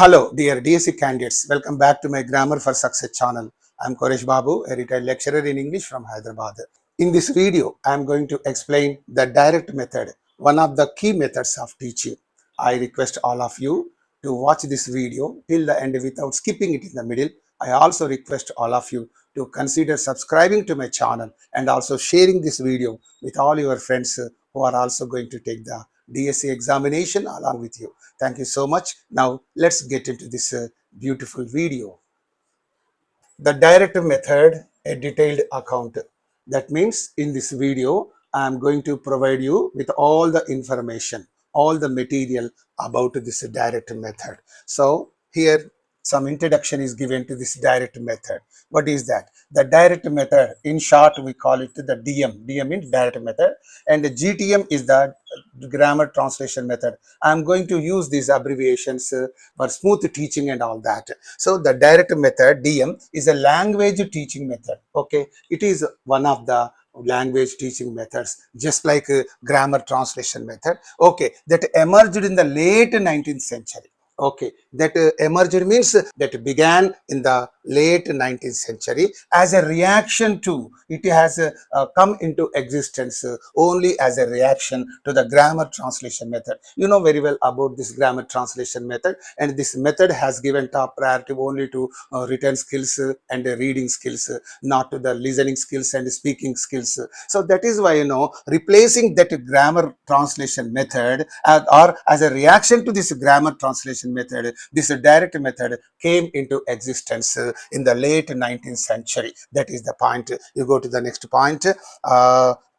Hello, dear DSC candidates. Welcome back to my Grammar for Success channel. I am Koresh Babu, a retired lecturer in English from Hyderabad. In this video, I am going to explain the direct method, one of the key methods of teaching. I request all of you to watch this video till the end without skipping it in the middle. I also request all of you to consider subscribing to my channel and also sharing this video with all your friends who are also going to take the DSC examination along with you. Thank you so much. Now let's get into this beautiful video. The direct method, a detailed account. That means in this video, I am going to provide you with all the information, all the material about this direct method. So here some introduction is given to this direct method. What is that? The direct method, in short, we call it the DM. DM means direct method, and the GTM is the grammar translation method. I am going to use these abbreviations for smooth teaching and all that. So the direct method, DM, is a language teaching method. Okay, it is one of the language teaching methods, just like grammar translation method. Okay, that emerged in the late 19th century. Okay, that emerged means that began in the late 19th century as a reaction to, it has come into existence only as a reaction to the grammar translation method. You know very well about this grammar translation method, and this method has given top priority only to written skills and reading skills, not to the listening skills and speaking skills. So that is why, replacing that grammar translation method or as a reaction to this grammar translation method, this direct method came into existence in the late 19th century. That is the point. You go to the next point.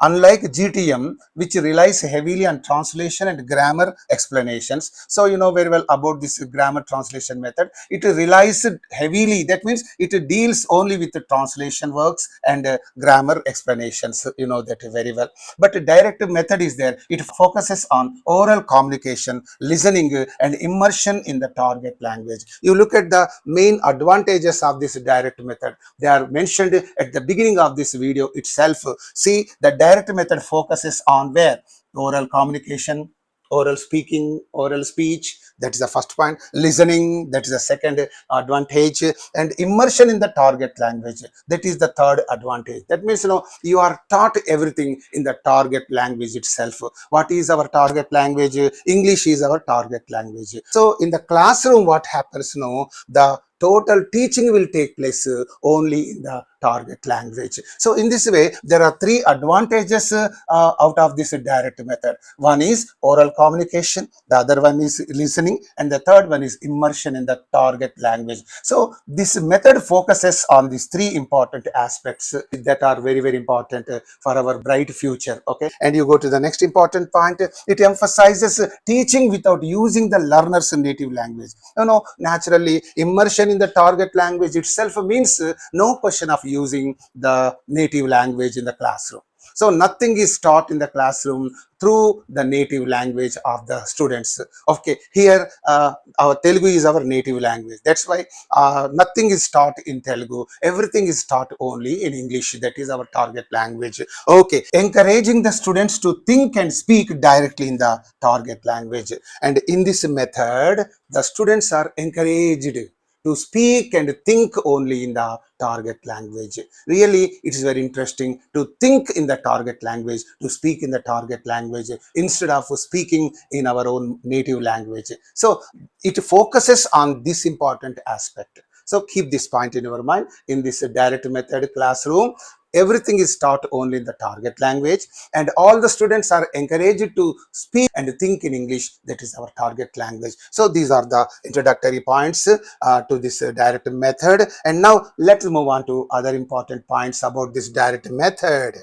Unlike GTM, which relies heavily on translation and grammar explanations. So you know very well about this grammar translation method. It relies heavily. That means it deals only with the translation works and grammar explanations. You know that very well. But the direct method is there. It focuses on oral communication, listening, and immersion in the target language. You look at the main advantages of this direct method. They are mentioned at the beginning of this video itself. See, the direct method focuses on where? Oral communication, oral speaking, oral speech, that is the first point. Listening, that is the second advantage, and immersion in the target language, that is the third advantage. That means you are taught everything in the target language itself. What is our target language? English is our target language. So in the classroom, what happens the total teaching will take place only in the target language. So in this way, there are three advantages out of this direct method. One is oral communication, the other one is listening, and the third one is immersion in the target language. So this method focuses on these three important aspects that are very, very important for our bright future. Okay, and you go to the next important point. It emphasizes teaching without using the learner's native language. Naturally, immersion in the target language itself means no question of using the native language in the classroom. So nothing is taught in the classroom through the native language of the students. Okay, here our Telugu is our native language. That's why nothing is taught in Telugu. Everything is taught only in English. That is our target language. Okay, encouraging the students to think and speak directly in the target language. And in this method, the students are encouraged to speak and think only in the target language. Really, it is very interesting to think in the target language, to speak in the target language instead of speaking in our own native language. So it focuses on this important aspect. So keep this point in your mind. In this direct method classroom, everything is taught only in the target language, and all the students are encouraged to speak and think in English. That is our target language. So these are the introductory points to this direct method. And now let's move on to other important points about this direct method.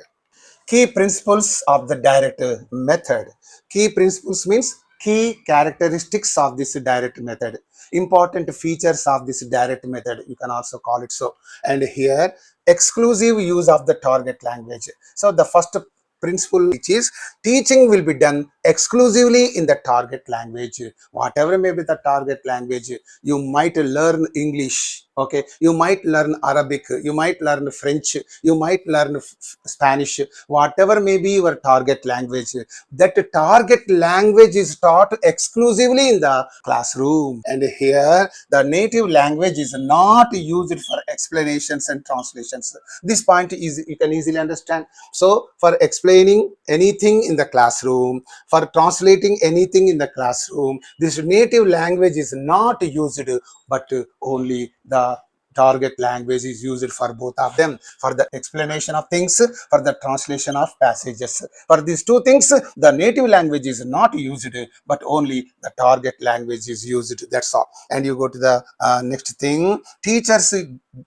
Key principles of the direct method. Key principles means key characteristics of this direct method. Important features of this direct method, you can also call it so. And here, exclusive use of the target language. So the first principle, which is teaching will be done exclusively in the target language. Whatever may be the target language, you might learn English, okay, you might learn Arabic, you might learn French, you might learn Spanish, whatever may be your target language, that target language is taught exclusively in the classroom. And here the native language is not used for explanations and translations. This point is you can easily understand. So for explaining anything in the classroom, for translating anything in the classroom, this native language is not used, but only the target language is used for both of them, for the explanation of things, for the translation of passages. For these two things, the native language is not used, but only the target language is used. That's all. And you go to the next thing. Teachers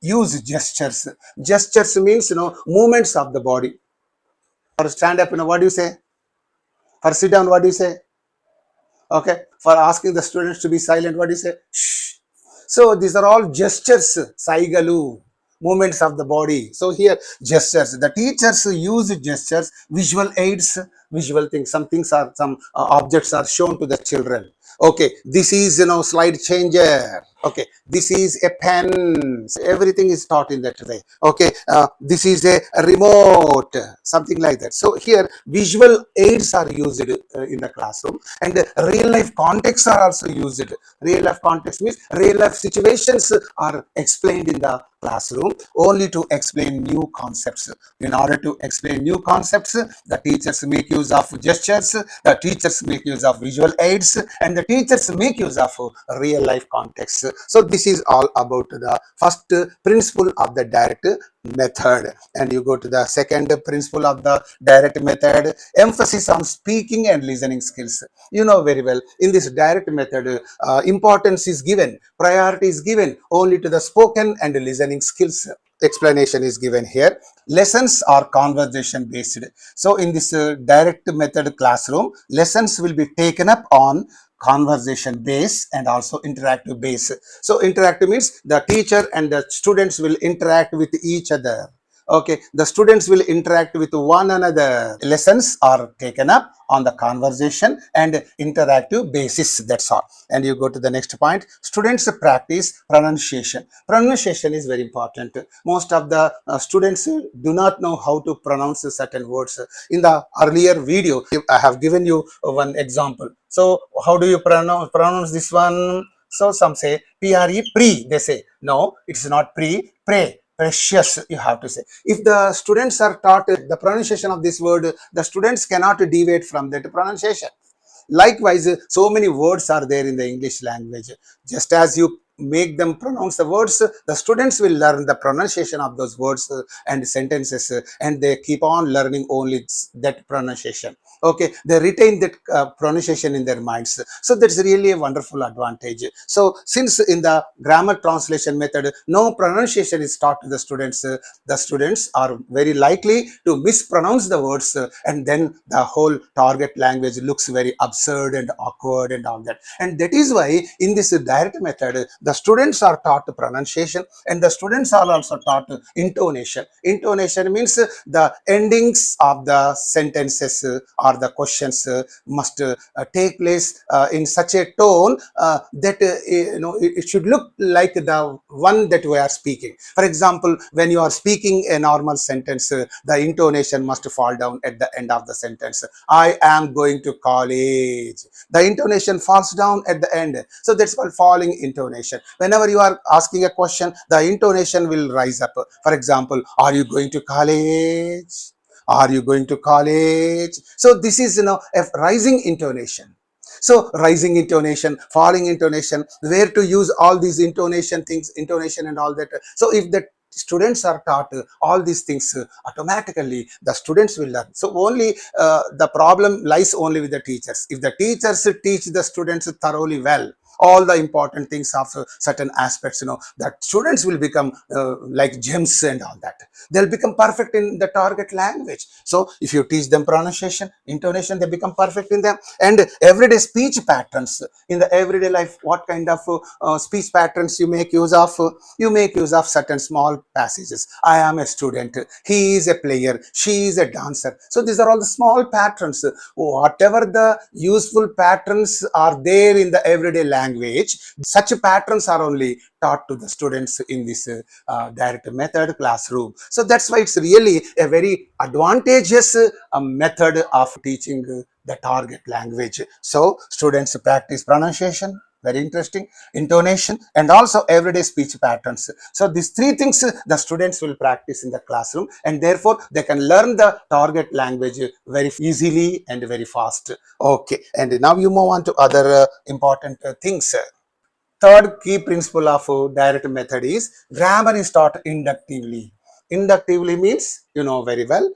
use gestures. Gestures means, movements of the body. For stand up, what do you say? For sit down, what do you say? Okay. For asking the students to be silent, what do you say? Shh. So these are all gestures, saigalu, movements of the body. So here, gestures. The teachers use gestures, visual aids, visual things. Some things are, some objects are shown to the children. Okay, this is, slide changer. Okay, this is a pen. So everything is taught in that way. Okay, this is a remote, something like that. So here, visual aids are used in the classroom, and real life contexts are also used. Real life context means real life situations are explained in the classroom only to explain new concepts. In order to explain new concepts, the teachers make use of gestures, the teachers make use of visual aids, and the teachers make use of real life context. So this is all about the first principle of the direct method. And you go to the second principle of the direct method, emphasis on speaking and listening skills. You know very well, in this direct method, importance is given, priority is given only to the spoken and listening skills. Explanation is given here. Lessons are conversation based. So in this direct method classroom, lessons will be taken up on conversation base and also interactive base. So interactive means the teacher and the students will interact with each other. Okay, the students will interact with one another. Lessons are taken up on the conversation and interactive basis. That's all. And you go to the next point. Students practice pronunciation. Pronunciation is very important. Most of the students do not know how to pronounce certain words. In the earlier video, I have given you one example. So how do you pronounce this one? So some say pre, pre. They say no, it's not pre, pray. Precious, you have to say. If the students are taught the pronunciation of this word, the students cannot deviate from that pronunciation. Likewise, so many words are there in the English language. Just as you make them pronounce the words, the students will learn the pronunciation of those words and sentences, and they keep on learning only that pronunciation. Okay, they retain that pronunciation in their minds. So that's really a wonderful advantage. So since in the grammar translation method, no pronunciation is taught to the students are very likely to mispronounce the words, and then the whole target language looks very absurd and awkward and all that. And that is why in this direct method, the students are taught pronunciation, and the students are also taught intonation. Intonation means the endings of the sentences or the questions must take place in such a tone that it should look like the one that we are speaking. For example, when you are speaking a normal sentence, the intonation must fall down at the end of the sentence. I am going to college. The intonation falls down at the end. So that's called falling intonation. Whenever you are asking a question, the intonation will rise up. For example, are you going to college? Are you going to college? So this is, a rising intonation. So rising intonation, falling intonation, where to use all these intonation things, intonation and all that. So if the students are taught all these things, automatically the students will learn. So only the problem lies only with the teachers. If the teachers teach the students thoroughly well, all the important things of certain aspects, that students will become like gems and all that. They'll become perfect in the target language. So if you teach them pronunciation, intonation, they become perfect in them. And everyday speech patterns in the everyday life, what kind of speech patterns you make use of? You make use of certain small passages. I am a student, he is a player, she is a dancer. So these are all the small patterns. Whatever the useful patterns are there in the everyday language, such patterns are only taught to the students in this direct method classroom. So that's why it's really a very advantageous method of teaching the target language. So students practice pronunciation, very interesting, intonation, and also everyday speech patterns. So these three things the students will practice in the classroom, and therefore they can learn the target language very easily and very fast. Okay, and now you move on to other important things. Third key principle of direct method is grammar is taught inductively. Inductively means, you know very well,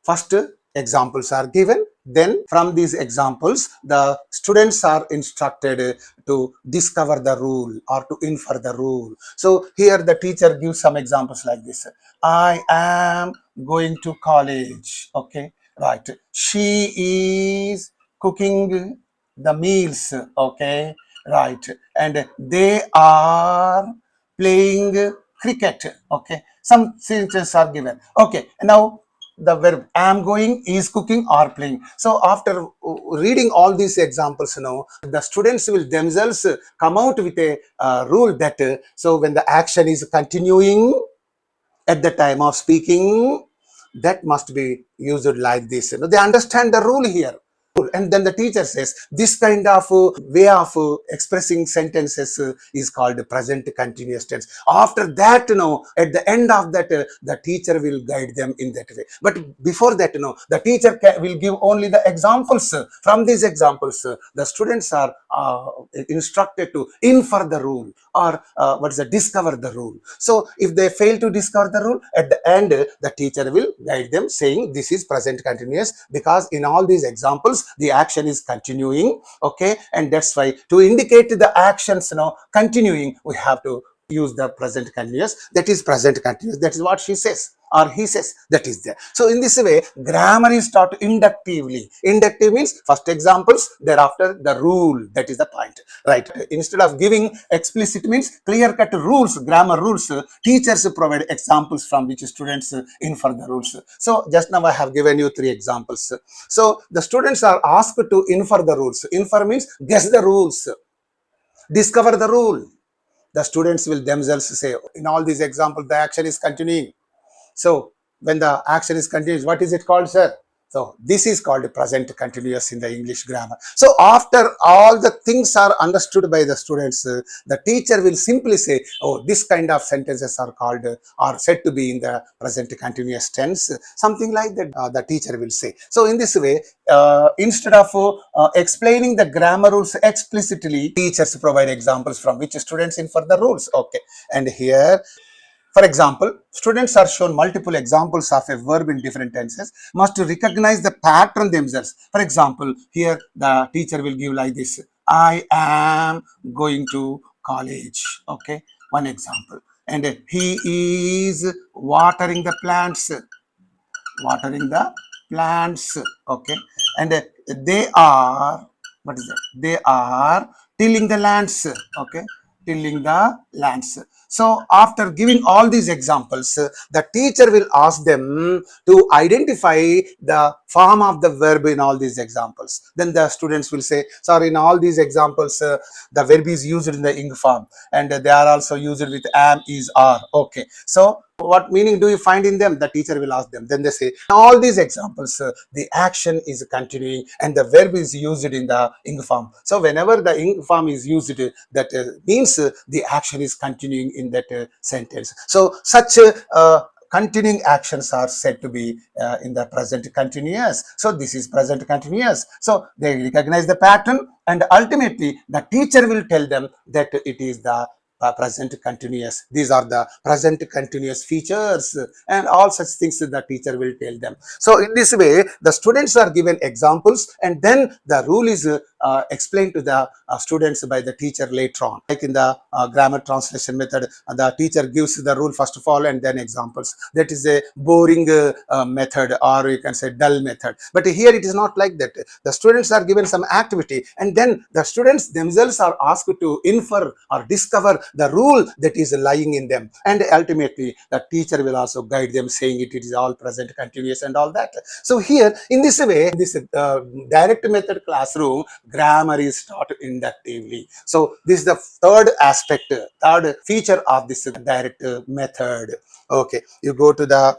first examples are given, then from these examples the students are instructed to discover the rule or to infer the rule. So here the teacher gives some examples like this. I am going to college. Okay, right. She is cooking the meals. Okay, right. And they are playing cricket. Okay, some sentences are given. Okay, now the verb am going, is cooking, or playing. So after reading all these examples, the students will themselves come out with a rule that so when the action is continuing at the time of speaking, that must be used like this. They understand the rule here. And then the teacher says this kind of way of expressing sentences is called present continuous tense. After that, at the end of that, the teacher will guide them in that way. But before that, the teacher will give only the examples. From these examples, the students are instructed to infer the rule, or discover the rule. So if they fail to discover the rule, at the end the teacher will guide them saying this is present continuous, because in all these examples the action is continuing. Okay, and that's why to indicate the actions continuing, we have to use the present continuous. That is present continuous. That is what she says or he says, that is there. So in this way, grammar is taught inductively. Inductive means first examples, thereafter the rule. That is the point, right? Instead of giving explicit means clear-cut rules, grammar rules, teachers provide examples from which students infer the rules. So just now I have given you 3 examples. So the students are asked to infer the rules. Infer means guess the rules, discover the rule. The students will themselves say, in all these examples, the action is continuing. So when the action is continuous, what is it called, sir? So this is called present continuous in the English grammar. So after all the things are understood by the students, the teacher will simply say, oh, this kind of sentences are called, are said to be in the present continuous tense. Something like that the teacher will say. So in this way, instead of explaining the grammar rules explicitly, teachers provide examples from which students infer the rules. Okay, and here, for example, students are shown multiple examples of a verb in different tenses, must recognize the pattern themselves. For example, here the teacher will give like this, I am going to college. Okay, one example. And he is watering the plants. Okay, and they are, what is that? They are tilling the lands. Okay, tilling the lands. So after giving all these examples, the teacher will ask them to identify the form of the verb in all these examples. Then the students will say, sorry, in all these examples, the verb is used in the ing form, and they are also used with am, is, are. Okay, so what meaning do you find in them? The teacher will ask them. Then they say, in all these examples, the action is continuing and the verb is used in the ing form. So whenever the ing form is used, that means the action is continuing in that sentence. So such continuing actions are said to be in the present continuous. So this is present continuous. So they recognize the pattern, and ultimately the teacher will tell them that it is the present continuous. These are the present continuous features and all such things that the teacher will tell them. So in this way, the students are given examples, and then the rule is explained to the students by the teacher later on. Like in the grammar translation method, the teacher gives the rule first of all and then examples. That is a boring method, or you can say dull method. But here it is not like that. The students are given some activity and then the students themselves are asked to infer or discover the rule that is lying in them, and ultimately the teacher will also guide them, saying it is all present continuous and all that. So here in this way, this direct method classroom, grammar is taught inductively. So this is the third aspect, third feature of this direct method. Okay, you go to the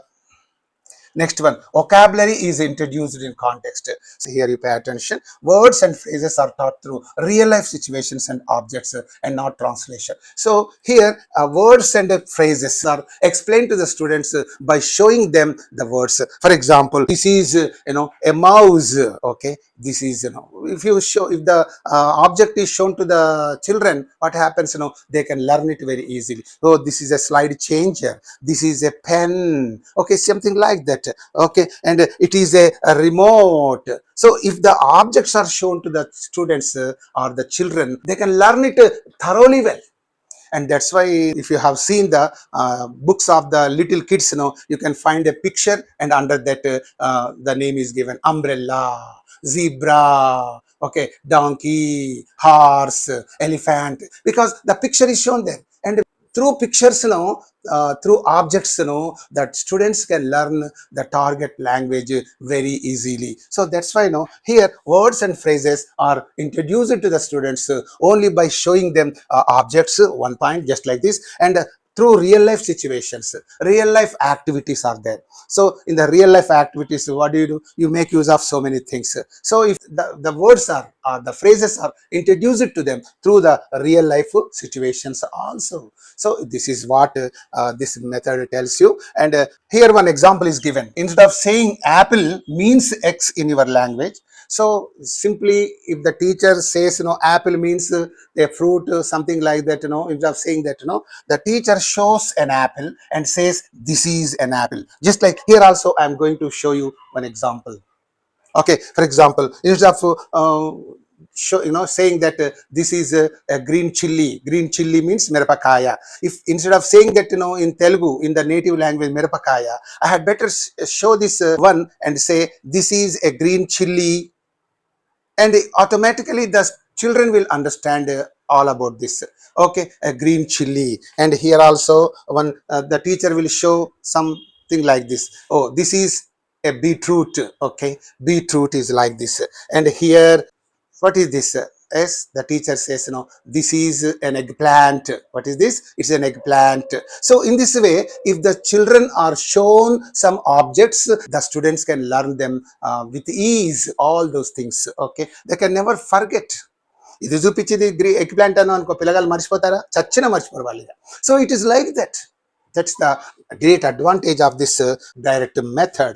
next one. Vocabulary is introduced in context. So here you pay attention. Words and phrases are taught through real life situations and objects and not translation. So here words and phrases are explained to the students by showing them the words. For example, this is a mouse. Okay, this is if you show, if the object is shown to the children, what happens? They can learn it very easily. So this is a slide changer. This is a pen. Okay, something like that. Okay, and it is a remote. So if the objects are shown to the students or the children, they can learn it thoroughly well. And that's why if you have seen the books of the little kids, you can find a picture and under that the name is given: umbrella, zebra, okay, donkey, horse, elephant, because the picture is shown there. And through pictures, through objects, that students can learn the target language very easily. So that's why here words and phrases are introduced to the students only by showing them objects, one point, just like this, and through real life situations, real life activities are there. So in the real life activities, what do? You make use of so many things. So if the words are the phrases are introduced to them through the real life situations also. So this is what this method tells you. And here one example is given. Instead of saying apple means X in your language, so simply if the teacher says apple means a fruit, something like that, instead of saying that, the teacher shows an apple and says this is an apple. Just like here also I am going to show you one example. Okay, for example, instead of saying that this is a green chili. Green chili means mirapakaya. If instead of saying that in Telugu, in the native language mirapakaya, I had better show this one and say this is a green chili, and automatically the children will understand all about this. Okay, a green chili. And here also one the teacher will show something like this. Oh, this is a beetroot. Okay, beetroot is like this. And here, what is this? Yes, the teacher says, this is an eggplant. What is this? It's an eggplant. So in this way, if the children are shown some objects, the students can learn them with ease, all those things. Okay, they can never forget. ఇది చూపించేది egg plant అని అనుకో, పిల్లగాళ్ళు మర్చిపోతారా? చచ్చిన మర్చిపోరు వాళ్ళు. So it is like that. That's the great advantage of this direct method.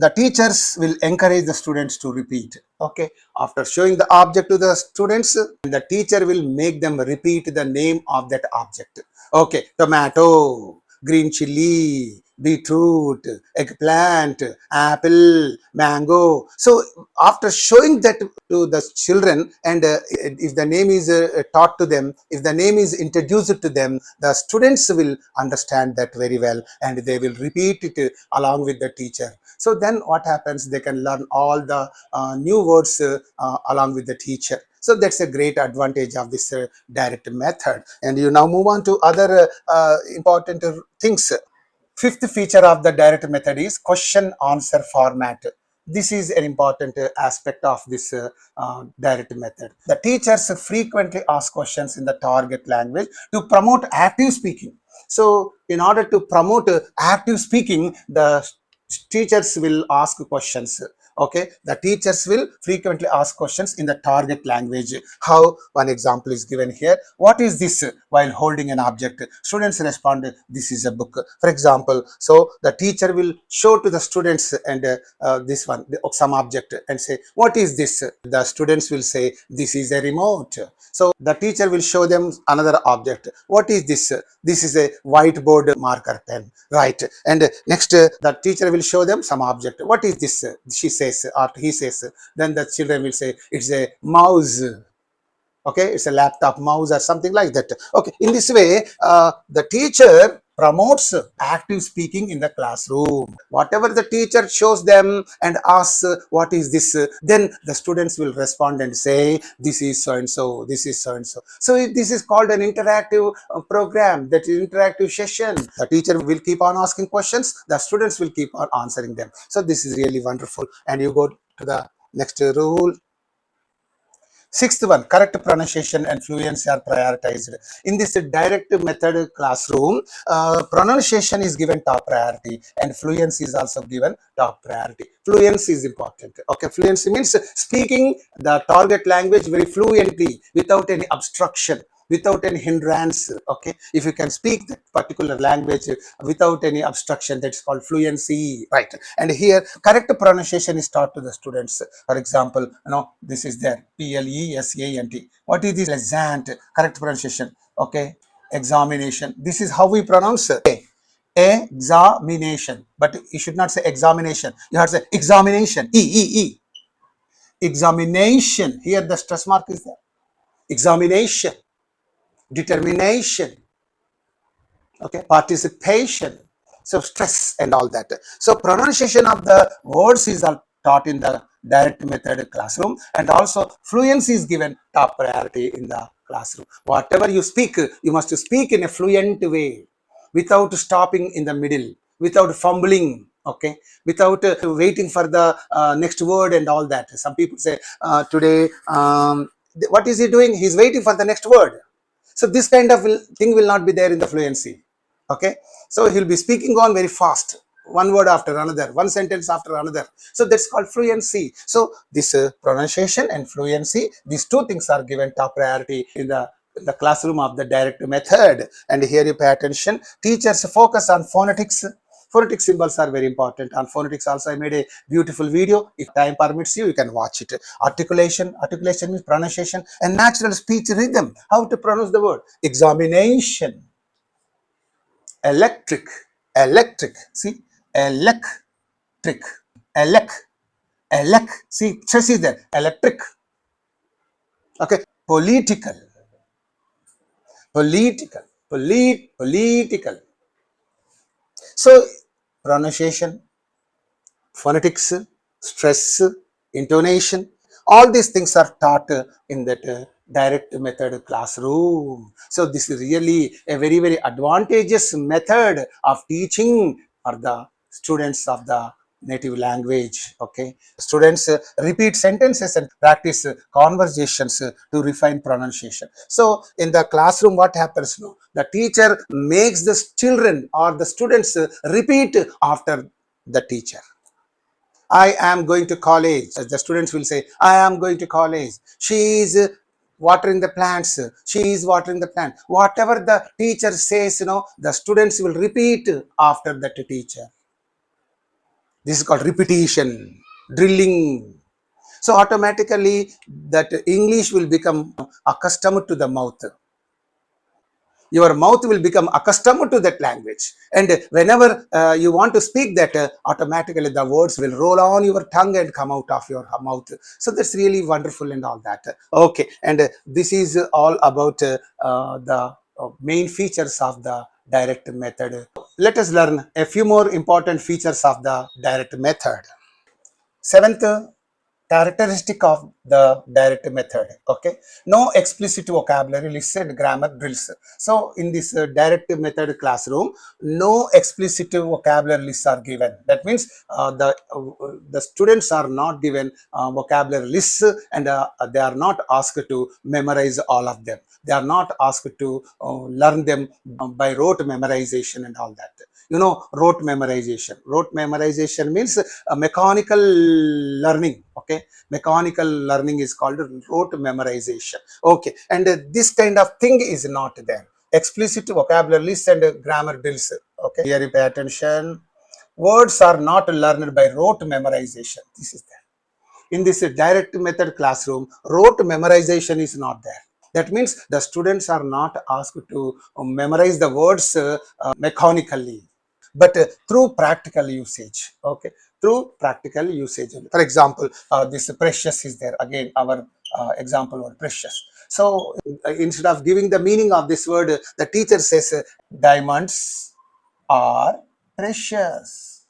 The teachers will encourage the students to repeat. Okay, after showing the object to the students, the teacher will make them repeat the name of that object. Okay, tomato, green chili, beetroot, eggplant, apple, mango. So after showing that to the children, and if the name is taught to them, if the name is introduced to them, the students will understand that very well and they will repeat it along with the teacher. So then what happens? They can learn all the new words along with the teacher. So that's a great advantage of this direct method. And you now move on to other important things. Fifth feature of the direct method is question answer format. This is an important aspect of this direct method. The teachers frequently ask questions in the target language to promote active speaking. So in order to promote active speaking, the teachers will ask questions. Okay, the teachers will frequently ask questions in the target language. How? One example is given here. What is this? While holding an object, students respond, this is a book, for example. So the teacher will show to the students and this one, some object, and say, what is this? The students will say, this is a remote. So the teacher will show them another object. What is this? This is a whiteboard marker pen, right? And next the teacher will show them some object. What is this? She says says or he says, then the children will say it's a mouse. Okay, it's a laptop mouse or something like that. Okay, in this way the teacher promotes active speaking in the classroom. Whatever the teacher shows them and asks what is this, then the students will respond and say this is so and so, this is so and so. So this is called an interactive program, that is interactive session. The teacher will keep on asking questions, the students will keep on answering them. So this is really wonderful. And you go to the next rule. Sixth one, correct pronunciation and fluency are prioritized. In this direct method classroom, pronunciation is given top priority and fluency is also given top priority. Fluency is important. Okay, fluency means speaking the target language very fluently without any obstruction, without any hindrance. Okay, if you can speak that particular language without any obstruction, that's called fluency, right? And here correct pronunciation is taught to the students. For example, this is there, PLESANT. What is this? Pleasant. Correct pronunciation. Okay, examination. This is how we pronounce examination, but you should not say examination, you have to say examination. Examination. Here the stress mark is there. Examination. Determination, okay, participation, so stress and all that. So pronunciation of the words is taught in the direct method classroom, and also fluency is given top priority in the classroom. Whatever you speak, you must speak in a fluent way without stopping in the middle, without fumbling, okay, without waiting for the next word and all that. Some people say today what is he doing? He's waiting for the next word. So this kind of thing will not be there in the fluency. Okay, so he'll be speaking on very fast, one word after another, one sentence after another. So that's called fluency. So this pronunciation and fluency, these two things are given top priority in the classroom of the direct method. And here you pay attention. Teachers focus on phonetics. Phonetic symbols are very important. On phonetics also I made a beautiful video. If time permits you, you can watch it. Articulation. Articulation means pronunciation and natural speech rhythm. How to pronounce the word. Examination. Electric. Electric. See? Electric. Elect. See? Stress is there. Electric. Okay. Political. Political. Political. So, pronunciation, phonetics, stress, intonation, all these things are taught in that direct method classroom. So, this is really a very, very advantageous method of teaching for the students of the native language. Okay, students repeat sentences and practice conversations to refine pronunciation. So in the classroom, what happens now? The teacher makes the children or the students repeat after the teacher. I am going to college. The students will say, I am going to college. She is watering the plants. She is watering the plant. Whatever the teacher says, the students will repeat after that teacher. This is called repetition, drilling. So automatically that English will become accustomed to the mouth. Your mouth will become accustomed to that language. And whenever you want to speak that, automatically the words will roll on your tongue and come out of your mouth. So that's really wonderful and all that. Okay, and this is all about the main features of the direct method. Let us learn a few more important features of the direct method. Seventh characteristic of the direct method. Okay, no explicit vocabulary lists and grammar drills. So in this direct method classroom, no explicit vocabulary lists are given. That means the students are not given vocabulary lists, and they are not asked to memorize all of them. They are not asked to learn them by rote memorization and all that. Rote memorization. Rote memorization means mechanical learning. Okay, mechanical learning is called rote memorization. Okay, and this kind of thing is not there. Explicit vocabulary lists and grammar drills. Okay, here you pay attention. Words are not learned by rote memorization. This is there. In this direct method classroom, rote memorization is not there. That means the students are not asked to memorize the words mechanically. but through practical usage. Okay, through practical usage. For example, this precious is there. Again, our example word precious. So instead of giving the meaning of this word, the teacher says diamonds are precious.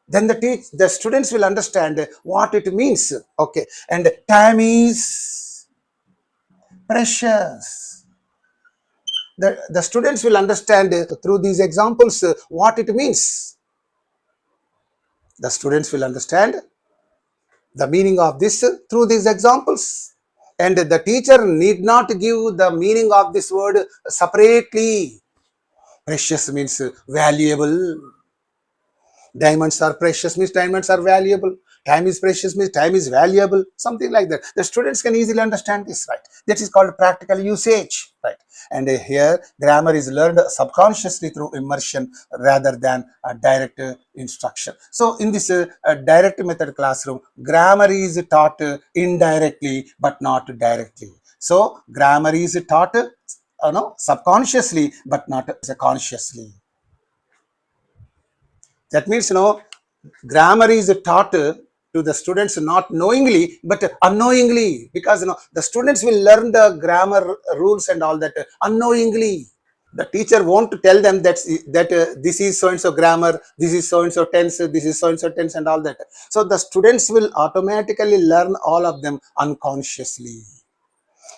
Then the students will understand what it means. Okay, and time is precious. The students will understand through these examples what it means. The students will understand the meaning of this through these examples. And the teacher need not give the meaning of this word separately. Precious means valuable. Diamonds are precious means diamonds are valuable. Time is precious means time is valuable. Something like that. The students can easily understand this, right? That is called practical usage, right? And here grammar is learned subconsciously through immersion rather than direct instruction. So in this direct method classroom, grammar is taught indirectly but not directly. So grammar is taught subconsciously but not consciously. That means, grammar is taught to the students not knowingly but unknowingly, because the students will learn the grammar rules and all that unknowingly. The teacher won't tell them that this is so and so grammar, this is so and so tense, this is so and so tense and all that. So the students will automatically learn all of them unconsciously.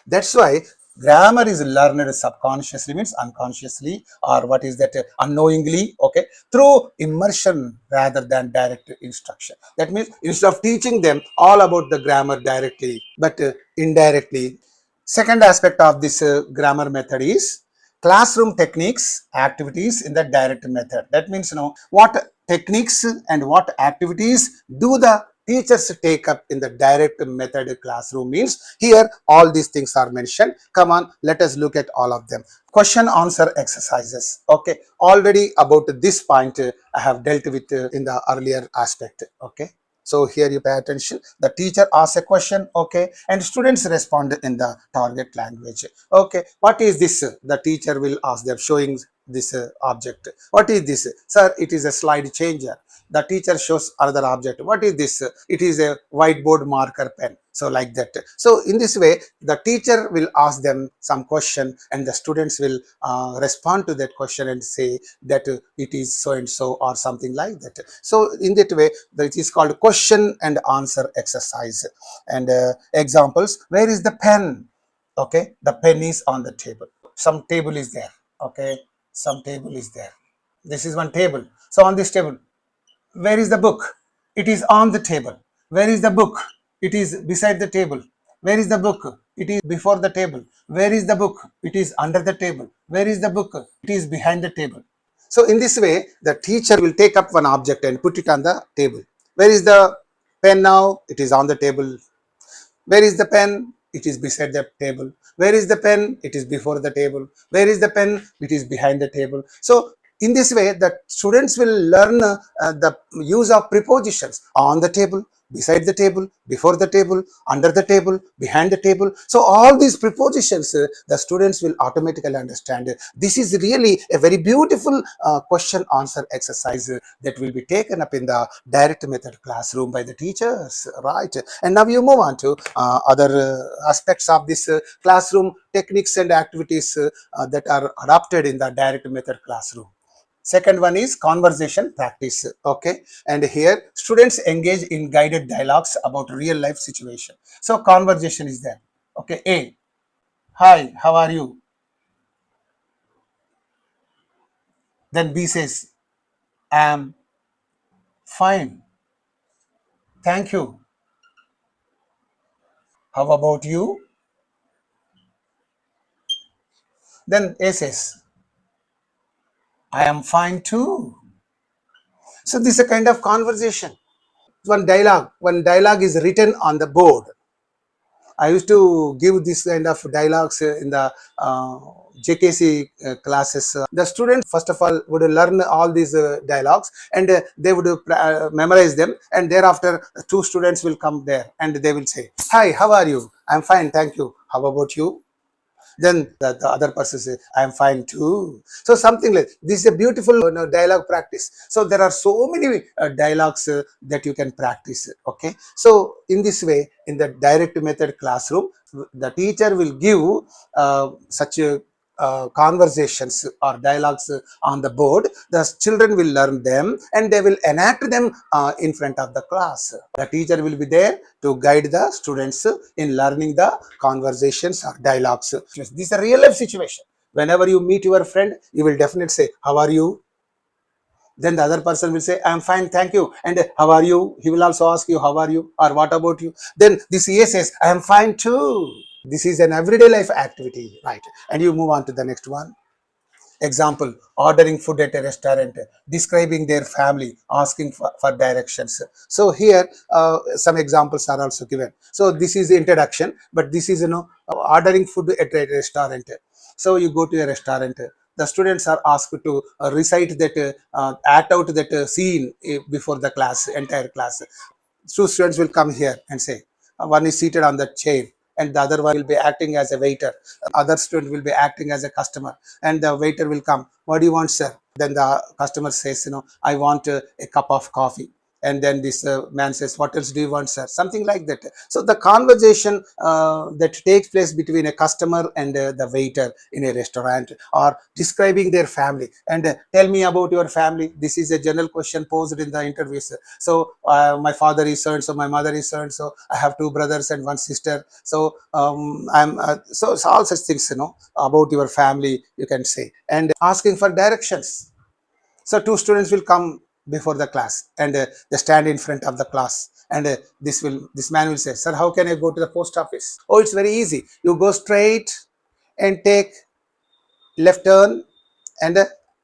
That's why grammar is learned subconsciously, means unconsciously, or what is that, unknowingly, okay, through immersion rather than direct instruction. That means instead of teaching them all about the grammar directly, but indirectly. Second aspect of this grammar method is classroom techniques, activities in the direct method. That means, what techniques and what activities do the teachers take up in the direct method classroom means. Here all these things are mentioned. Come on, let us look at all of them. Question answer exercises. Okay, already about this point I have dealt with in the earlier aspect. Okay, so here you pay attention. The teacher asks a question, okay, and students respond in the target language. Okay, what is this? The teacher will ask them, showing this object. What is this? Sir, it is a slide changer. The teacher shows another object. What is this? It is a whiteboard marker pen. So like that. So in this way, the teacher will ask them some question and the students will respond to that question and say that it is so and so or something like that. So in that way, it is called question and answer exercise. And examples, where is the pen? Okay, the pen is on the table. Some table is there. Okay, some table is there. This is one table. So on this table, where is the book? It is on the table. Where is the book? It is beside the table. Where is the book? It is before the table. Where is the book? It is under the table. Where is the book? It is behind the table. So in this way, the teacher will take up one object and put it on the table. Where is the pen now? It is on the table. Where is the pen? It is beside the table. Where is the pen? It is before the table. Where is the pen? It is behind the table. So in this way, the students will learn the use of prepositions on the table, beside the table, before the table, under the table, behind the table. So all these prepositions, the students will automatically understand. This is really a very beautiful question answer exercise that will be taken up in the direct method classroom by the teachers, right? And now you move on to other aspects of this classroom techniques and activities that are adopted in the direct method classroom. Second one is conversation practice. Okay, and here students engage in guided dialogues about real life situation. So conversation is there. Okay, A, hi, how are you? Then B says, I am fine, thank you. How about you? Then A says, I am fine too. So this is a kind of conversation. One dialogue is written on the board. I used to give this kind of dialogues in the JKC classes. The students, first of all, would learn all these dialogues and they would memorize them. And thereafter, two students will come there and they will say, hi, how are you? I'm fine, thank you. How about you? Then the other person says, I am fine too. So something like this is a beautiful dialogue practice. So there are so many dialogues that you can practice. Okay. So in this way, in the direct method classroom, the teacher will give such conversations or dialogues on the board. The children will learn them and they will enact them in front of the class. The teacher will be there to guide the students in learning the conversations or dialogues. This is a real life situation. Whenever you meet your friend, you will definitely say, how are you? Then the other person will say, I am fine, thank you. And how are you? He will also ask you, how are you? Or what about you? Then this EA says, I am fine too. This is an everyday life activity, right? And you move on to the next one. Example, ordering food at a restaurant, describing their family, asking for directions. So here some examples are also given. So this is the introduction, but this is ordering food at a restaurant. So you go to a restaurant, the students are asked to recite that, act out that scene before the class, entire class. Two students will come here and say, one is seated on the chair and the other one will be acting as a waiter. Other student will be acting as a customer and the waiter will come. What do you want, sir? Then the customer says, I want a cup of coffee. And then this man says, what else do you want, sir? Something like that. So the conversation that takes place between a customer and the waiter in a restaurant, or describing their family and tell me about your family. This is a general question posed in the interviews. So my father is so and so, my mother is so and so, I have two brothers and one sister. So I'm so all such things, about your family you can say, and asking for directions. So two students will come before the class and they stand in front of the class, and this man will say, sir, how can I go to the post office? Oh, it's very easy. You go straight and take left turn, and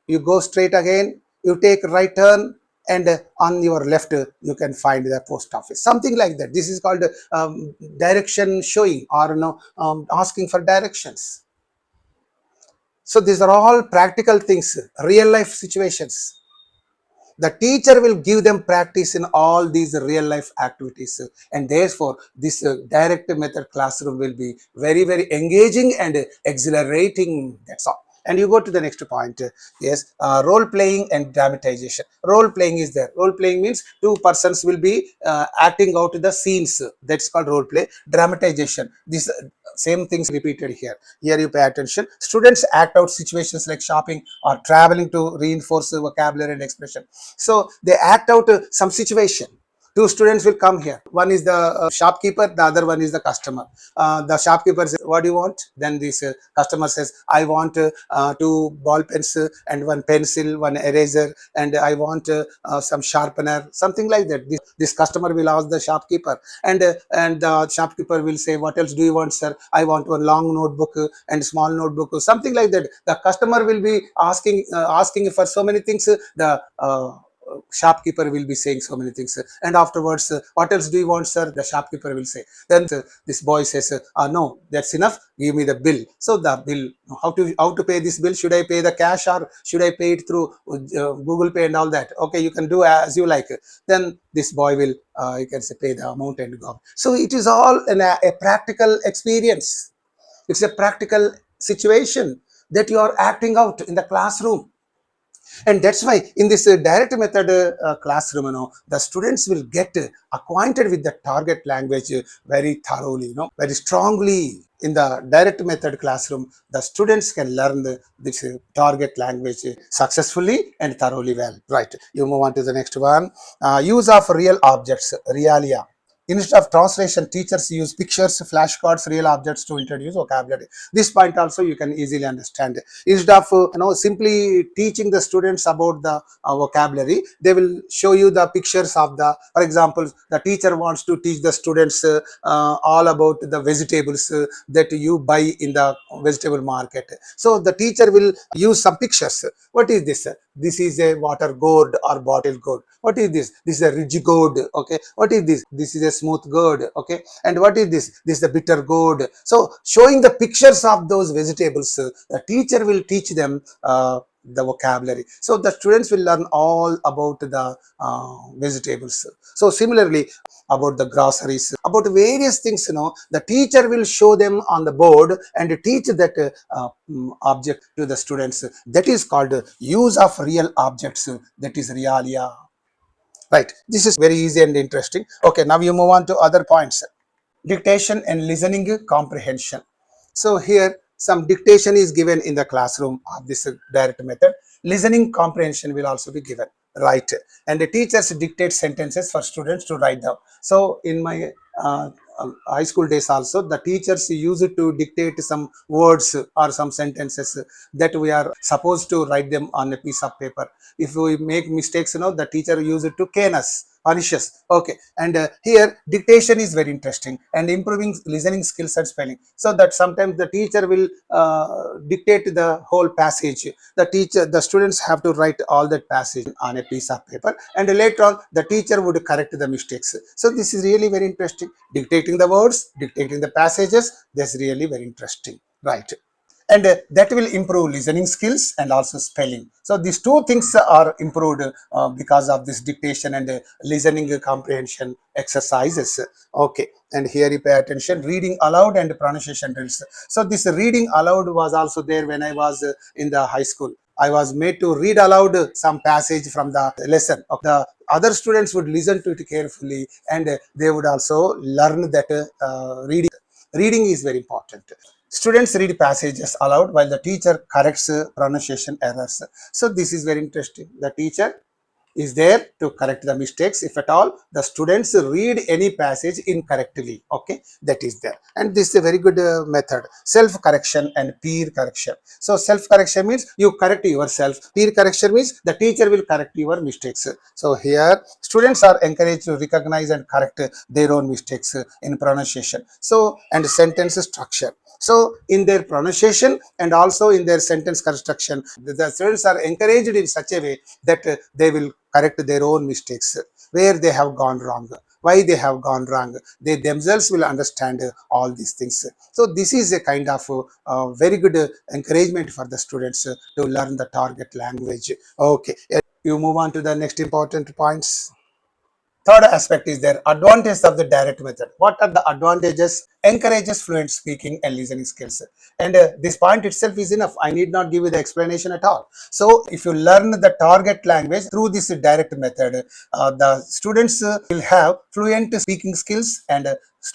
you go straight again, you take right turn, and on your left you can find the post office. Something like that. This is called direction showing, or asking for directions. So these are all practical things, real life situations. The teacher will give them practice in all these real life activities, and therefore this direct method classroom will be very, very engaging and exhilarating. That's all. And you go to the next point. Yes, role playing and dramatization. Role playing is there. Role playing means two persons will be acting out the scenes. That's called role play. Dramatization, this same things repeated here. Here you pay attention. Students act out situations like shopping or traveling to reinforce vocabulary and expression. So they act out some situation. Two students will come here. One is the shopkeeper, the other one is the customer. The shopkeeper says, what do you want? Then this customer says, I want two ball pens and one pencil, one eraser, and I want some sharpener, something like that. This customer will ask the shopkeeper, and the shopkeeper will say, what else do you want, sir? I want one long notebook and small notebook, something like that. The customer will be asking for so many things. The shopkeeper will be saying so many things, and afterwards, what else do you want, sir? The shopkeeper will say. Then this boy says, no, that's enough, give me the bill. So the bill, how to pay this bill? Should I pay the cash or should I pay it through Google Pay and all that? Okay, you can do as you like. Then this boy will you can say pay the amount and go. So it is all a practical experience. It's a practical situation that you are acting out in the classroom. And that's why in this direct method classroom, the students will get acquainted with the target language very thoroughly, very strongly. In the direct method classroom, the students can learn this target language successfully and thoroughly well. Right. You move on to the next one. Use of real objects, realia. Instead of translation, teachers use pictures, flashcards, real objects to introduce vocabulary. This point also you can easily understand. Instead of simply teaching the students about the vocabulary, they will show you the pictures of the. For example, the teacher wants to teach the students all about the vegetables that you buy in the vegetable market. So the teacher will use some pictures. What is this? This is a water gourd or bottle gourd. What is this? This is a ridge gourd. Okay. What is this? This is a smooth gourd. Okay. And what is this? This is a bitter gourd. So showing the pictures of those vegetables, the teacher will teach them the vocabulary. So the students will learn all about the vegetables. So similarly, about the groceries, about various things, the teacher will show them on the board and teach that object to the students. That is called use of real objects. That is realia. Right. This is very easy and interesting. Okay, now you move on to other points. Dictation and listening comprehension. So here some dictation is given in the classroom of this direct method. Listening comprehension will also be given, right? And the teachers dictate sentences for students to write down. So in my high school days also, the teachers used to dictate some words or some sentences that we are supposed to write them on a piece of paper. If we make mistakes, the teacher used to cane us, punish us. Okay, and here dictation is very interesting and improving listening skills and spelling. So that sometimes the teacher will dictate the whole passage. The students have to write all that passage on a piece of paper, and later on the teacher would correct the mistakes. So this is really very interesting. Dictating the words, dictating the passages, that's really very interesting, right? And that will improve listening skills and also spelling. So these two things are improved because of this dictation and listening comprehension exercises. Okay, and here you pay attention, reading aloud and pronunciation drills. So this reading aloud was also there when I was in the high school. I was made to read aloud some passage from the lesson. The other students would listen to it carefully, and they would also learn that reading is very important. Students read passages aloud while the teacher corrects pronunciation errors. So this is very interesting. The teacher is there to correct the mistakes if at all the students read any passage incorrectly. Okay, that is there, and this is a very good method. Self correction and peer correction. So self correction means you correct yourself. Peer correction means the teacher will correct your mistakes. So here students are encouraged to recognize and correct their own mistakes in pronunciation. So, and sentence structure. So in their pronunciation and also in their sentence construction, the students are encouraged in such a way that they will correct their own mistakes, where they have gone wrong, why they have gone wrong. They themselves will understand all these things. So this is a kind of very good encouragement for the students to learn the target language. Okay, you move on to the next important points. Third aspect is their advantages of the direct method. What are the advantages? Encourages fluent speaking and listening skills. And this point itself is enough. I need not give you the explanation at all. So if you learn the target language through this direct method, the students will have fluent speaking skills and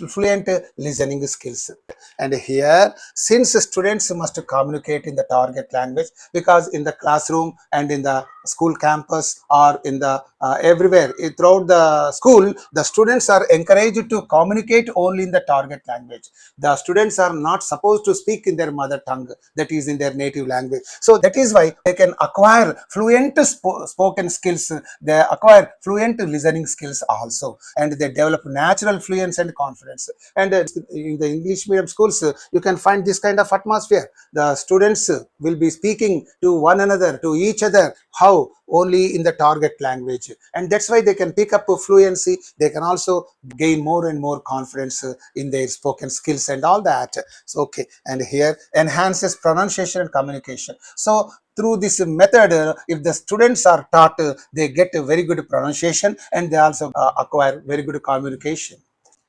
fluent listening skills. And here, since students must communicate in the target language, because in the classroom and in the school campus or in the everywhere throughout the school, the students are encouraged to communicate only in the target language. The students are not supposed to speak in their mother tongue, that is in their native language. So that is why they can acquire fluent spoken skills, they acquire fluent listening skills also, and they develop natural fluency and confidence. And in the English medium schools, you can find this kind of atmosphere. The students will be speaking to one another, to each other, how? Only in the target language, and that's why they can pick up fluency. They can also gain more and more confidence in their spoken skills and all that. So okay, and here enhances pronunciation and communication. So through this method, if the students are taught, they get a very good pronunciation and they also acquire very good communication.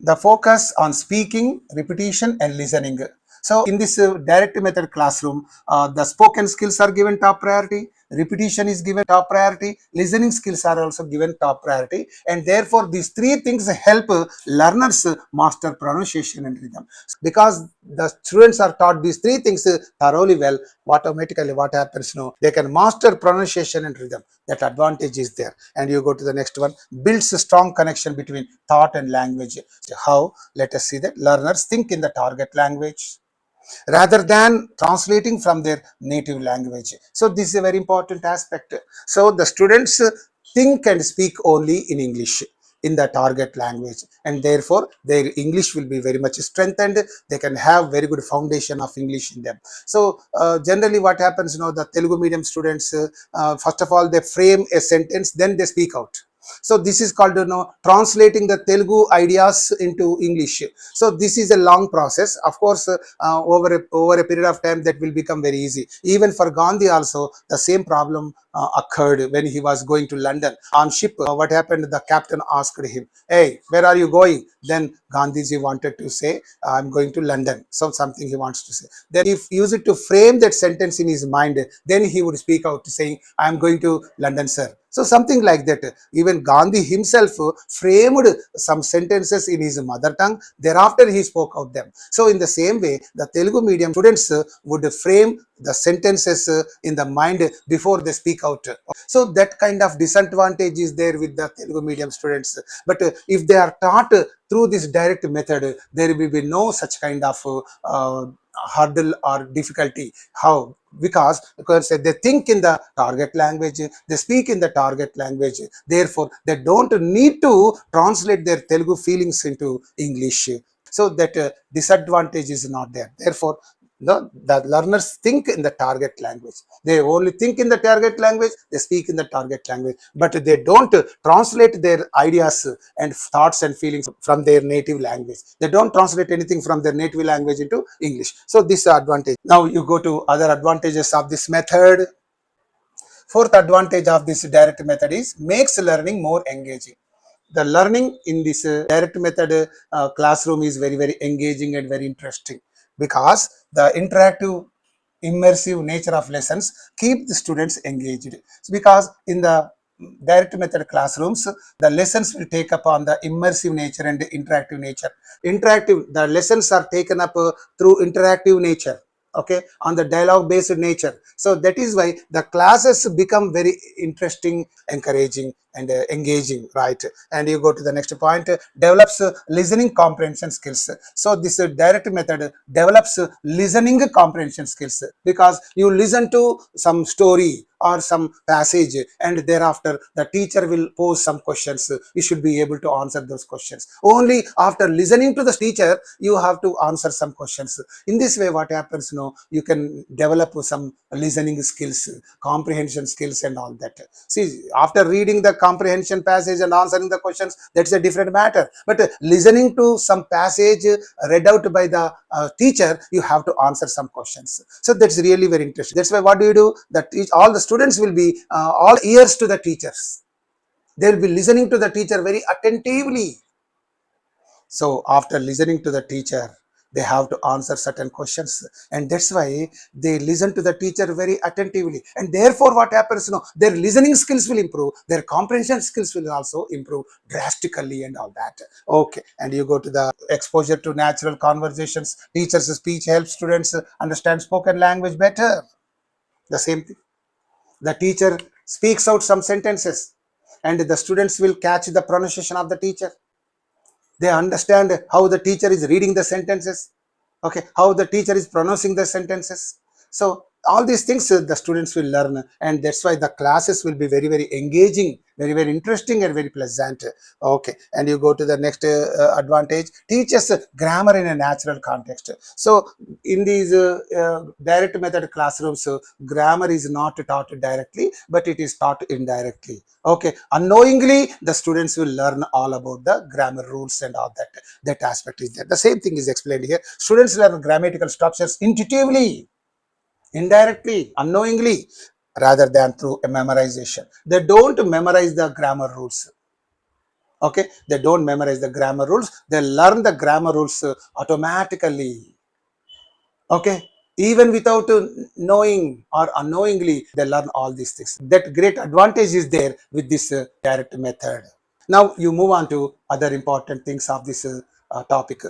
The focus on speaking, repetition and listening. So in this direct method classroom, the spoken skills are given top priority, repetition is given top priority, listening skills are also given top priority, and therefore these three things help learners master pronunciation and rhythm. Because the students are taught these three things thoroughly well, automatically what happens now, they can master pronunciation and rhythm. That advantage is there. And you go to the next one, builds a strong connection between thought and language. How? Let us see that. Learners think in the target language rather than translating from their native language. So this is a very important aspect. So the students think and speak only in English, in the target language, and therefore their English will be very much strengthened. They can have very good foundation of English in them. So generally what happens, the Telugu medium students, first of all they frame a sentence, then they speak out. So this is called translating the Telugu ideas into English. So this is a long process. Of course, over a period of time that will become very easy. Even for Gandhi also the same problem occurred when he was going to London on ship. What happened? The captain asked him, "Hey, where are you going?" Then Gandhiji wanted to say, "I'm going to London." So something he wants to say. Then if use it to frame that sentence in his mind, then he would speak out saying, "I'm going to London, sir." So something like that. Even Gandhi himself framed some sentences in his mother tongue. Thereafter he spoke out them. So in the same way, the Telugu medium students would frame the sentences in the mind before they speak out. So that kind of disadvantage is there with the Telugu medium students. But if they are taught through this direct method, there will be no such kind of hurdle or difficulty. How? Because they think in the target language, they speak in the target language, therefore they don't need to translate their Telugu feelings into English. So that disadvantage is not there. Therefore the learners think in the target language. They only think in the target language, they speak in the target language, but they don't translate their ideas and thoughts and feelings from their native language. They don't translate anything from their native language into English. So this advantage. Now you go to other advantages of this method. Fourth advantage of this direct method is makes learning more engaging. The learning in this direct method classroom is very engaging and very interesting, because the interactive immersive nature of lessons keep the students engaged. Because in the direct method classrooms, the lessons will take up on the immersive nature and interactive nature. The lessons are taken up through interactive nature, okay, on the dialogue based nature. So that is why the classes become very interesting, encouraging and engaging, right? And you go to the next point, develops listening comprehension skills. So this direct method develops listening comprehension skills, because you listen to some story or some passage, and thereafter the teacher will pose some questions. You should be able to answer those questions. Only after listening to the teacher you have to answer some questions. In this way, what happens, you can develop some listening skills, comprehension skills and all that. See, after reading the comprehension passage and answering the questions, that's a different matter. But listening to some passage read out by the teacher, you have to answer some questions. So that's really very interesting. That's why what do you do? That all the students will be all ears to the teachers. They will be listening to the teacher very attentively. So after listening to the teacher, they have to answer certain questions, and that's why they listen to the teacher very attentively. And therefore what happens, their listening skills will improve, their comprehension skills will also improve drastically and all that. Okay, and you go to the exposure to natural conversations. Teachers' speech helps students understand spoken language better. The same thing, the teacher speaks out some sentences, and the students will catch the pronunciation of the teacher. They understand how the teacher is reading the sentences, okay, how the teacher is pronouncing the sentences. So all these things the students will learn, and that's why the classes will be very engaging, very interesting and very pleasant. Okay, and you go to the next advantage, teaches grammar in a natural context. So in these direct method classrooms, grammar is not taught directly, but it is taught indirectly. Okay, unknowingly the students will learn all about the grammar rules and all that. That aspect is there. The same thing is explained here. Students learn grammatical structures intuitively, indirectly, unknowingly, rather than through a memorization. They don't memorize the grammar rules. Okay, they don't memorize the grammar rules, they learn the grammar rules automatically. Okay, even without knowing or unknowingly, they learn all these things. That great advantage is there with this direct method. Now you move on to other important things of this topic.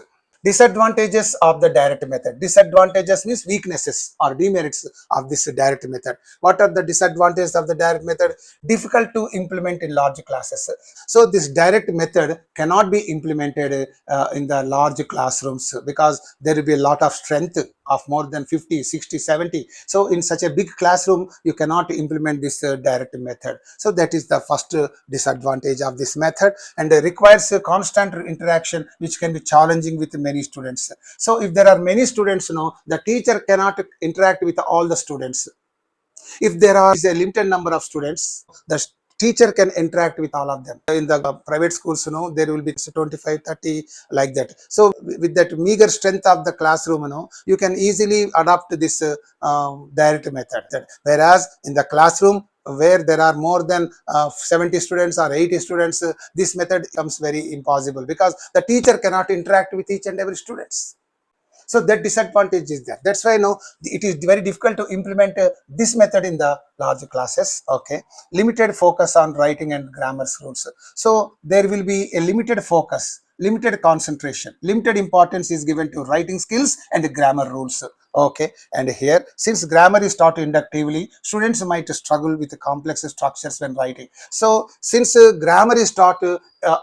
Disadvantages of the direct method. Disadvantages means weaknesses or demerits of this direct method. What are the disadvantages of the direct method? Difficult to implement in large classes. So this direct method cannot be implemented in the large classrooms, because there will be a lot of strength of more than 50, 60, 70. So in such a big classroom, you cannot implement this direct method. So that is the first disadvantage of this method, and requires a constant interaction, which can be challenging with many students. So if there are many students, the teacher cannot interact with all the students. If there is a limited number of students, the teacher can interact with all of them. In the private schools, there will be 25, 30 like that. So with that meager strength of the classroom, you can easily adopt this direct method. Whereas in the classroom, where there are more than 70 students or 80 students, this method becomes very impossible because the teacher cannot interact with each and every students. So that disadvantage is there. That's why now it is very difficult to implement this method in the large classes. Okay, limited focus on writing and grammar rules. So there will be a limited focus, limited concentration, limited importance is given to writing skills and grammar rules. Okay, and here, since grammar is taught inductively, students might struggle with the complex structures when writing. So since grammar is taught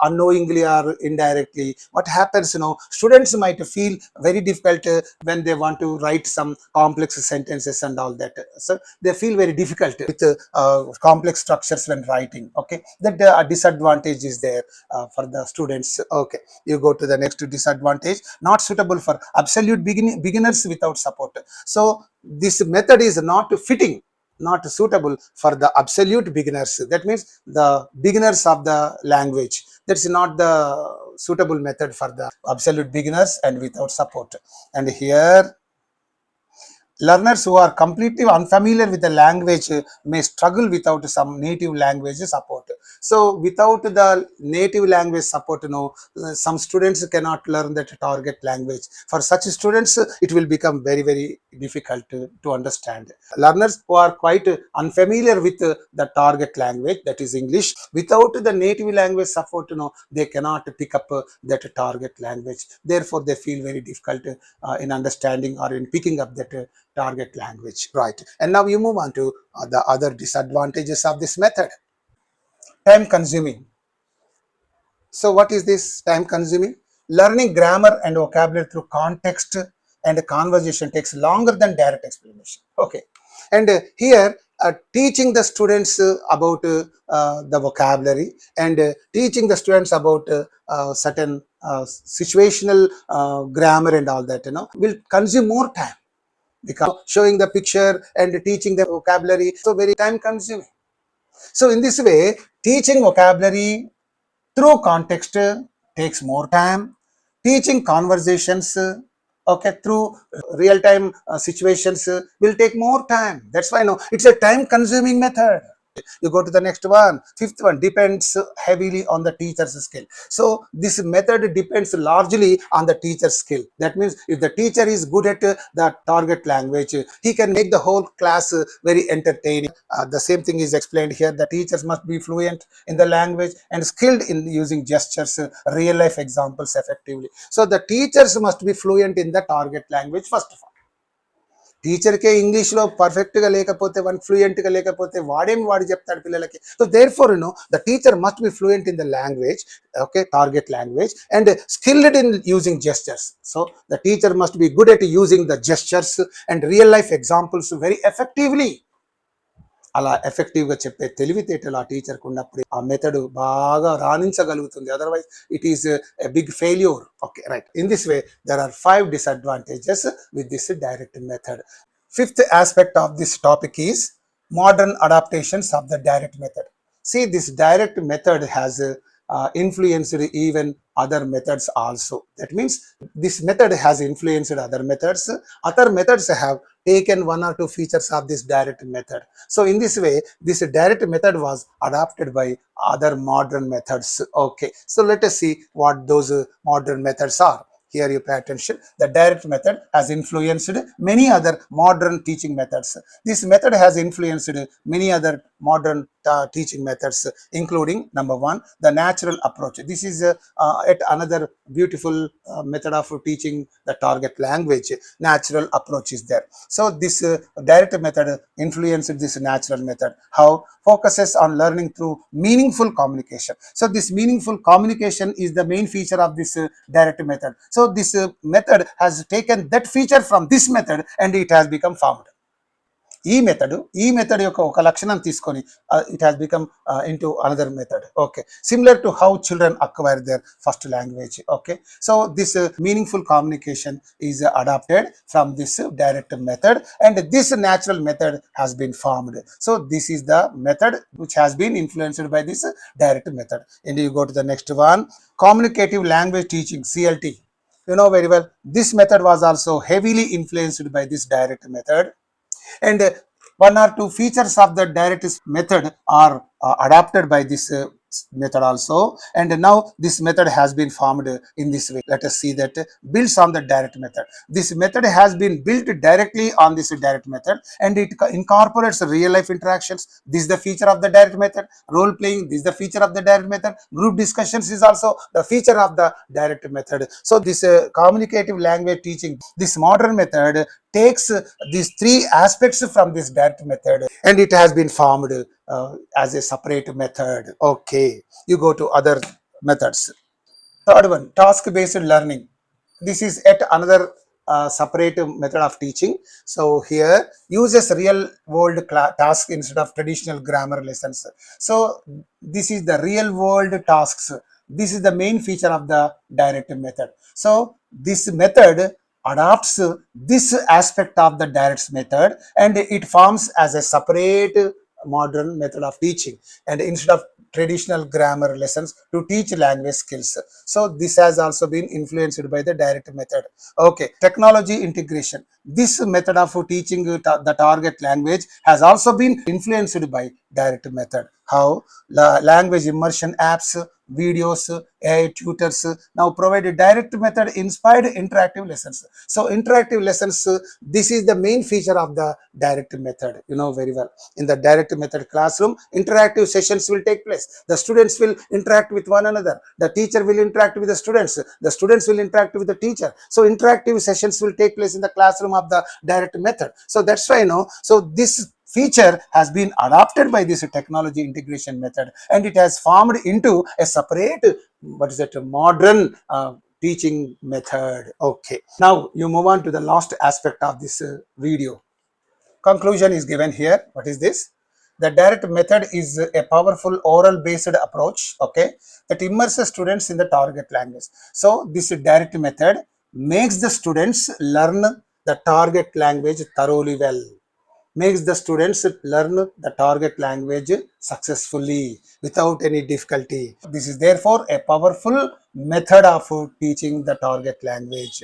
unknowingly or indirectly, what happens, students might feel very difficult when they want to write some complex sentences and all that. So they feel very difficult with complex structures when writing. Okay, that disadvantage is there for the students. Okay, you go to the next disadvantage: not suitable for absolute beginners without support. So this method is not fitting, not suitable for the absolute beginners. That means the beginners of the language. That's not the suitable method for the absolute beginners and without support. And here, learners who are completely unfamiliar with the language may struggle without some native language support. So without the native language support, some students cannot learn that target language. For such students, it will become very, very difficult to understand. Learners who are quite unfamiliar with the target language, that is English, without the native language support, they cannot pick up that target language. Therefore, they feel very difficult in understanding or in picking up that target language, right? And now you move on to the other disadvantages of this method. Time consuming. So what is this time consuming? Learning grammar and vocabulary through context and conversation takes longer than direct explanation. Okay, and here teaching the students about the vocabulary and teaching the students about certain situational grammar and all that, will consume more time, because showing the picture and teaching the vocabulary so very time consuming. So in this way, teaching vocabulary through context takes more time. Teaching conversations okay, through real time situations will take more time. That's why it's a time consuming method. You go to the next one. Fifth one, depends heavily on the teacher's skill. So this method depends largely on the teacher's skill. That means if the teacher is good at the target language, he can make the whole class very entertaining. The same thing is explained here. The teachers must be fluent in the language and skilled in using gestures, real life examples effectively. So the teachers must be fluent in the target language first of all. టీచర్కే ఇంగ్లీష్లో పర్ఫెక్ట్గా లేకపోతే one ఫ్లూయెంట్గా లేకపోతే వాడు చెప్తాడు పిల్లలకి. So therefore the teacher must be fluent in the language, okay, target language, and skilled in using gestures. So the teacher must be good at using the gestures and real life examples very effectively. అలా ఎఫెక్టివ్గా చెప్పే తెలివితేటలు ఆ టీచర్కి ఉన్నప్పుడు ఆ method బాగా రాణించగలుగుతుంది. Otherwise it is a big failure. Okay, right. In this way there are 5 disadvantages with this direct method. Fifth aspect of this topic is modern adaptations of the direct method. See, this direct method has influenced even other methods also. That means this method has influenced other methods. Other methods have taken one or two features of this direct method. So in this way, this direct method was adopted by other modern methods. Okay, so let us see what those modern methods are. Here you pay attention. The direct method has influenced many other modern teaching methods. This method has influenced many other modern teaching methods, including number 1, the natural approach. This is yet another beautiful method of teaching the target language. Natural approach is there. So this direct method influenced this natural method. How? Focuses on learning through meaningful communication. So this meaningful communication is the main feature of this direct method. So this method has taken that feature from this method and it has become formed. ఈ method యొక్క ఒక లక్షణం తీసుకొని it has become into another method. Okay, similar to how children acquire their first language. Okay, so this meaningful communication is adopted from this direct method, and this natural method has been formed. So this is the method which has been influenced by this direct method. And you go to the next one, communicative language teaching, CLT. You know very well, this method was also heavily influenced by this direct method, and one or two features of the direct method are adapted by this method also, and now this method has been formed in this way. Let us see that builds on the direct method. This method has been built directly on this direct method, and it incorporates real life interactions. This is the feature of the direct method. Role playing, this is the feature of the direct method. Group discussions is also the feature of the direct method. So this communicative language teaching, this modern method takes these three aspects from this direct method, and it has been formed as a separate method. Okay, you go to other methods. Third one, task based learning. This is yet another separate method of teaching. So here uses real world task instead of traditional grammar lessons. So this is the real world tasks. This is the main feature of the direct method. So this method adopts this aspect of the direct method, and it forms as a separate modern method of teaching, and instead of traditional grammar lessons to teach language skills. So this has also been influenced by the direct method. Okay, technology integration. This method of teaching the target language has also been influenced by direct method. How? Language immersion apps, videos, AI tutors now provide a direct method inspired interactive lessons. So interactive lessons, this is the main feature of the direct method. You know very well, in the direct method classroom, interactive sessions will take place. The students will interact with one another. The teacher will interact with the students. The students will interact with the teacher. So interactive sessions will take place in the classroom of the direct method. So that's why, so this feature has been adopted by this technology integration method, and it has formed into a separate, what is it, modern teaching method. Okay, now you move on to the last aspect of this video. Conclusion is given here. What is this? The direct method is a powerful oral based approach, okay, that immerses students in the target language. So this direct method makes the students learn the target language thoroughly well, makes the students learn the target language successfully without any difficulty. This is therefore a powerful method of teaching the target language.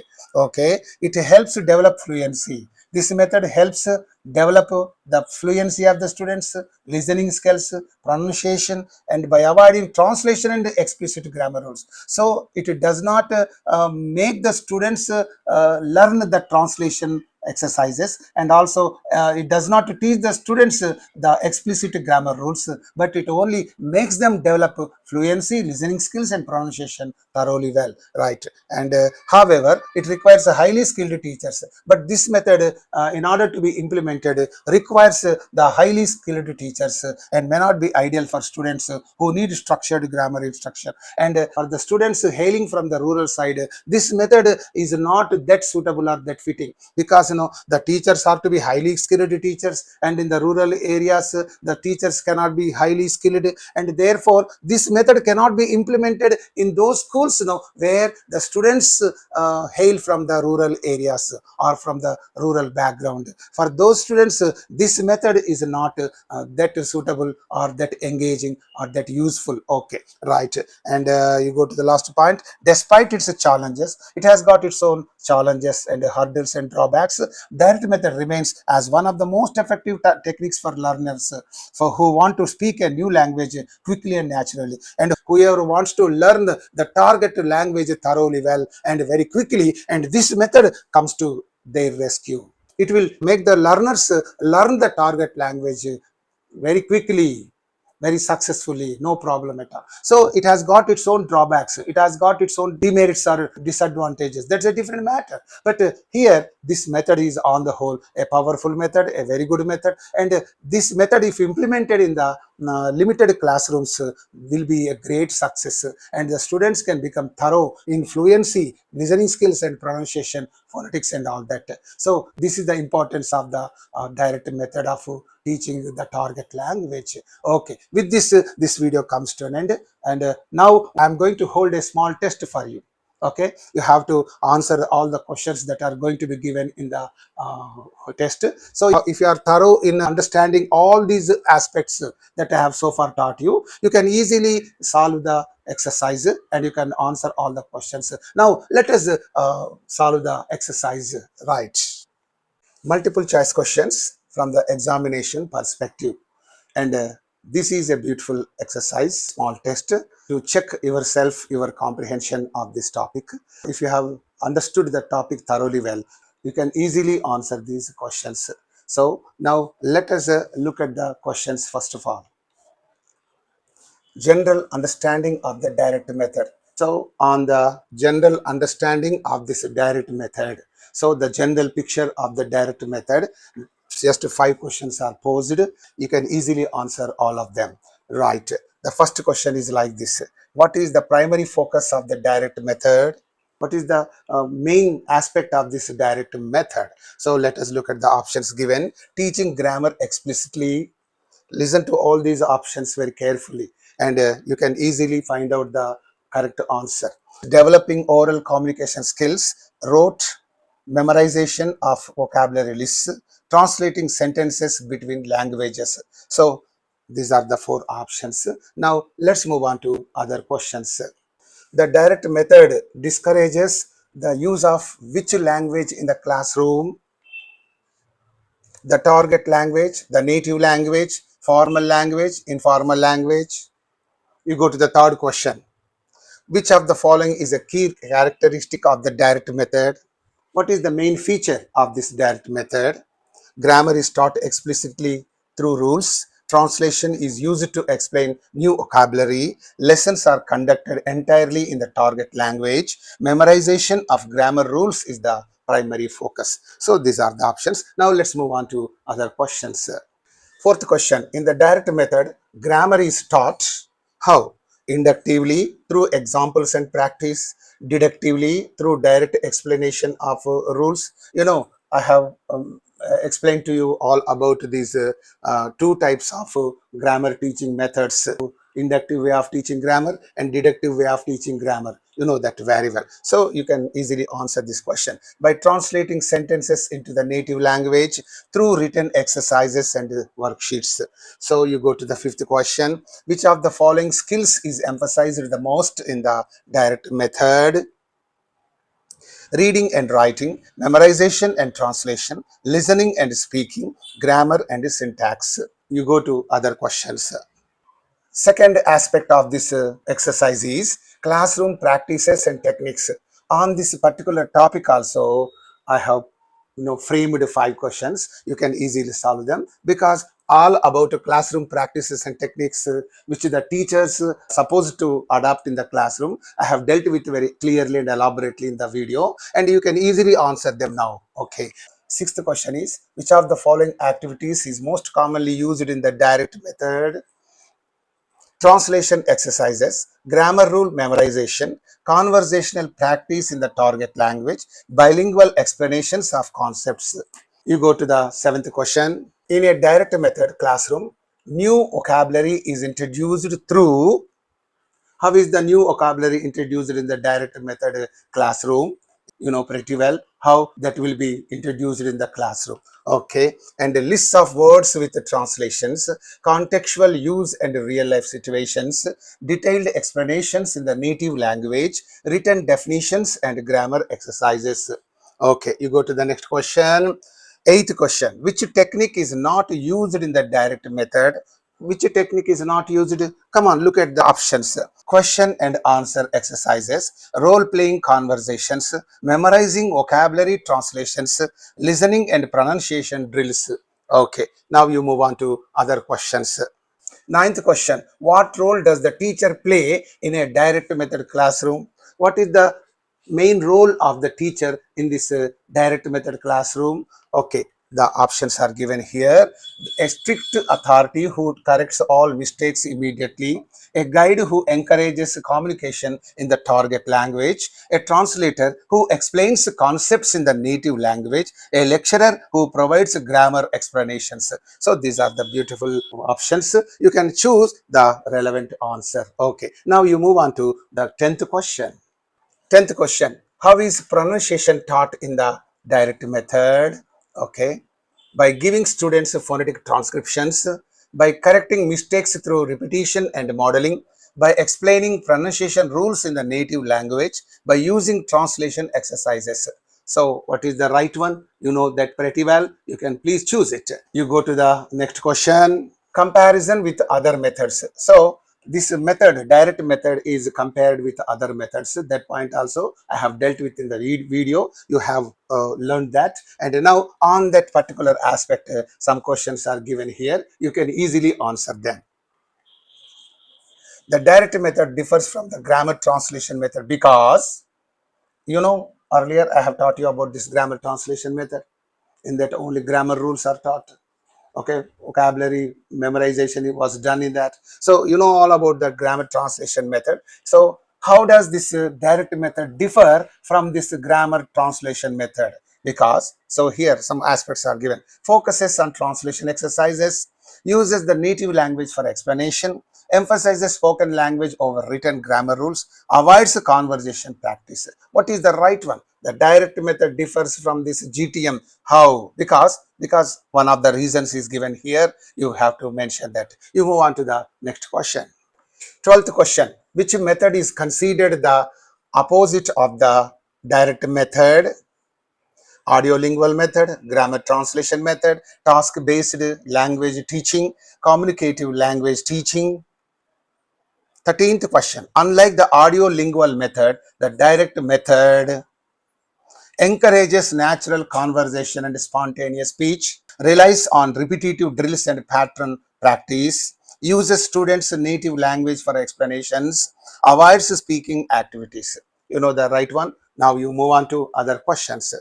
Okay, it helps develop fluency. This method helps develop the fluency of the students, listening skills, pronunciation, and by avoiding translation and explicit grammar rules. So it does not make the students learn the translation exercises, and also it does not teach the students the explicit grammar rules, but it only makes them develop fluency, listening skills, and pronunciation thoroughly well, right? And however, it requires highly skilled teachers, but this method in order to be implemented requires the highly skilled teachers, and may not be ideal for students who need structured grammar instruction. And for the students hailing from the rural side, this method is not that suitable or that fitting, because the teachers have to be highly skilled teachers, and in the rural areas the teachers cannot be highly skilled, and therefore this method cannot be implemented in those schools where the students hail from the rural areas or from the rural background. For those students, this method is not that suitable or that engaging or that useful. Okay, right. And you go to the last point. Despite its challenges, it has got its own challenges and hurdles and drawbacks. Direct method remains as one of the most effective techniques for learners for who want to speak a new language quickly and naturally, and whoever wants to learn the target language thoroughly well and very quickly, and this method comes to their rescue. It will make the learners learn the target language very quickly, very successfully, no problem at all. So it has got its own drawbacks, it has got its own demerits or disadvantages. That's a different matter. But here this method is on the whole a powerful method, a very good method, and this method, if implemented in the limited classrooms will be a great success, and the students can become thorough in fluency, listening skills and pronunciation, phonetics and all that. So this is the importance of the direct method of teaching the target language. Okay, with this this video comes to an end, and now I'm going to hold a small test for you. Okay, you have to answer all the questions that are going to be given in the test. So if you are thorough in understanding all these aspects that I have so far taught you, you can easily solve the exercise and you can answer all the questions. Now let us solve the exercise. Right, multiple choice questions from the examination perspective, and this is a beautiful exercise, small test to check yourself, your comprehension of this topic. If you have understood the topic thoroughly well, you can easily answer these questions. So now let us look at the questions. First of all, general understanding of the direct method. So on the general understanding of this direct method, so the general picture of the direct method, just 5 questions are posed. You can easily answer all of them. Right. The first question is like this. What is the primary focus of the direct method? What is the main aspect of this direct method? So let us look at the options given. Teaching grammar explicitly. Listen to all these options very carefully, and you can easily find out the correct answer. Developing oral communication skills, rote memorization of vocabulary lists, translating sentences between languages. So these are the 4 options. Now let's move on to other questions. The direct method discourages the use of which language in the classroom? The target language, the native language, formal language, informal language. You go to the third question. Which of the following is a key characteristic of the direct method? What is the main feature of this direct method? Grammar is taught explicitly through rules. Translation is used to explain new vocabulary. Lessons are conducted entirely in the target language. Memorization of grammar rules is the primary focus. So these are the options. Now let's move on to other questions. Fourth question. In the direct method, grammar is taught how? Inductively, through examples and practice. Deductively, through direct explanation of rules. You know, I have explained to you all about these 2 types of grammar teaching methods. Inductive way of teaching grammar and deductive way of teaching grammar. You know that very well. So you can easily answer this question by translating sentences into the native language through written exercises and worksheets. So you go to the 5th question. Which of the following skills is emphasized the most in the direct method? Reading and writing, memorization and translation, listening and speaking, grammar and syntax. You go to other questions. Second aspect of this exercise is classroom practices and techniques. On this particular topic also, I have framed 5 questions. You can easily solve them because all about classroom practices and techniques which the teachers supposed to adopt in the classroom. I have dealt with very clearly and elaborately in the video, and you can easily answer them now. Okay. 6th question is, which of the following activities is most commonly used in the direct method? Translation exercises, grammar rule memorization, conversational practice in the target language, bilingual explanations of concepts. You go to the 7th question. In a direct method classroom, new vocabulary is introduced through. How is the new vocabulary introduced in the direct method classroom? You know pretty well how that will be introduced in the classroom. Okay, and a list of words with the translations, contextual use and real life situations, detailed explanations in the native language, written definitions and grammar exercises. Okay, you go to the next question. 8th question. Which technique is not used in the direct method? Which technique is not used? Come on, look at the options. Question and answer exercises, role-playing conversations, memorizing vocabulary translations, listening and pronunciation drills. Okay, now you move on to other questions. 9th question. What role does the teacher play in a direct method classroom? What is the main role of the teacher in this direct method classroom? Okay, The options are given here. A strict authority who corrects all mistakes immediately, a guide who encourages communication in the target language, a translator who explains concepts in the native language, a lecturer who provides grammar explanations. So these are the beautiful options. You can choose the relevant answer. Okay, now you move on to the 10th question. 10th question. How is pronunciation taught in the direct method? Okay. By giving students phonetic transcriptions, by correcting mistakes through repetition and modeling, by explaining pronunciation rules in the native language, by using translation exercises. So what is the right one? You know that pretty well. You can please choose it. You go to the next question. Comparison with other methods. So this method, direct method, is compared with other methods. That point also I have dealt with in the video. You have learned that, and now on that particular aspect, some questions are given here. You can easily answer them. The direct method differs from the grammar translation method because, earlier I have taught you about this grammar translation method. In that, only grammar rules are taught. Okay, vocabulary memorization was done in that. So you know all about the grammar translation method. So how does this direct method differ from this grammar translation method? Because, so here some aspects are given. Focuses on translation exercises, uses the native language for explanation, emphasizes spoken language over written grammar rules, avoids conversation practice. What is the right one? The direct method differs from this GTM. How? Because one of the reasons is given here. You have to mention that. You move on to the next question. 12th question. Which method is considered the opposite of the direct method? Audiolingual method, grammar translation method, task-based language teaching, communicative language teaching. 13th question. Unlike the audiolingual method, the direct method encourages natural conversation and spontaneous speech, relies on repetitive drills and pattern practice, uses students' native language for explanations, avoids speaking activities. You know the right one. Now you move on to other questions.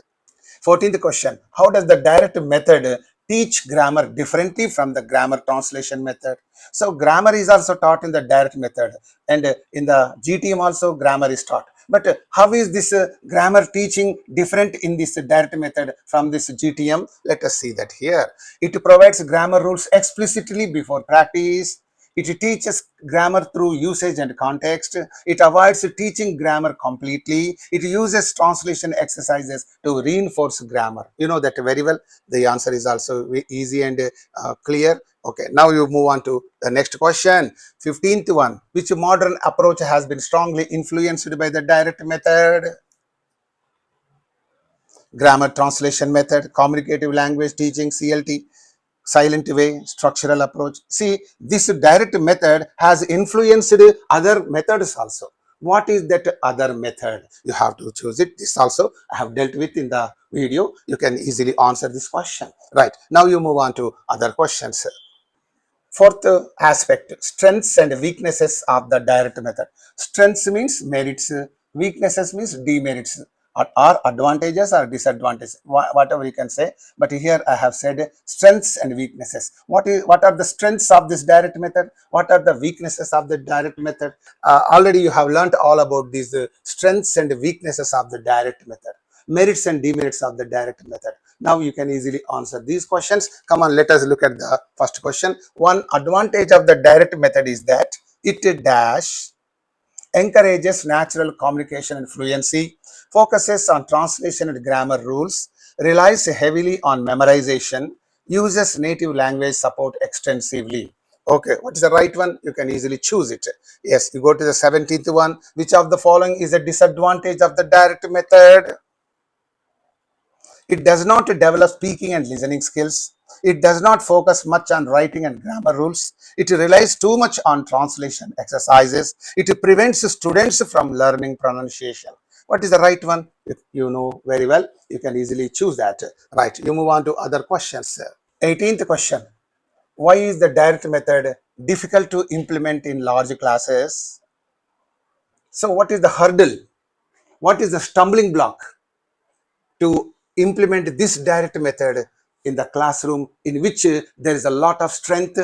14th question. How does the direct method teach grammar differently from the grammar translation method? So grammar is also taught in the direct method, and in the GTM also grammar is taught. But how is this grammar teaching different in this direct method from this GTM? Let us see that here. It provides grammar rules explicitly before practice. It teaches grammar through usage and context. It avoids teaching grammar completely. It uses translation exercises to reinforce grammar. You know that very well. The answer is also easy and clear. Okay, now you move on to the next question. 15th one. Which modern approach has been strongly influenced by the direct method? Grammar translation method, communicative language teaching, CLT, silent way, structural approach. See, this direct method has influenced other methods also. What is that other method? You have to choose it. This also I have dealt with in the video. You can easily answer this question. Right, now you move on to other questions. Fourth aspect, strengths and weaknesses of the direct method. Strengths means merits, weaknesses means demerits, or advantages or disadvantages, whatever you can say. But here I have said strengths and weaknesses. What are the strengths of this direct method? What are the weaknesses of the direct method? Already you have learned all about these strengths and weaknesses of the direct method, merits and demerits of the direct method. Now you can easily answer these questions. Come on, let us look at the first question. One advantage of the direct method is that it dash encourages natural communication and fluency, focuses on translation and grammar rules, relies heavily on memorization, uses native language support extensively. Okay, what is the right one? You can easily choose it. Yes, you go to the 17th one. Which of the following is a disadvantage of the direct method? It does not develop speaking and listening skills. It does not focus much on writing and grammar rules. It relies too much on translation exercises. It prevents students from learning pronunciation. What is the right one? If you know very well, you can easily choose that. Right, you move on to other questions. 18th question. Why is the direct method difficult to implement in large classes? So what is the hurdle? What is the stumbling block to implement this direct method in the classroom in which there is a lot of strength.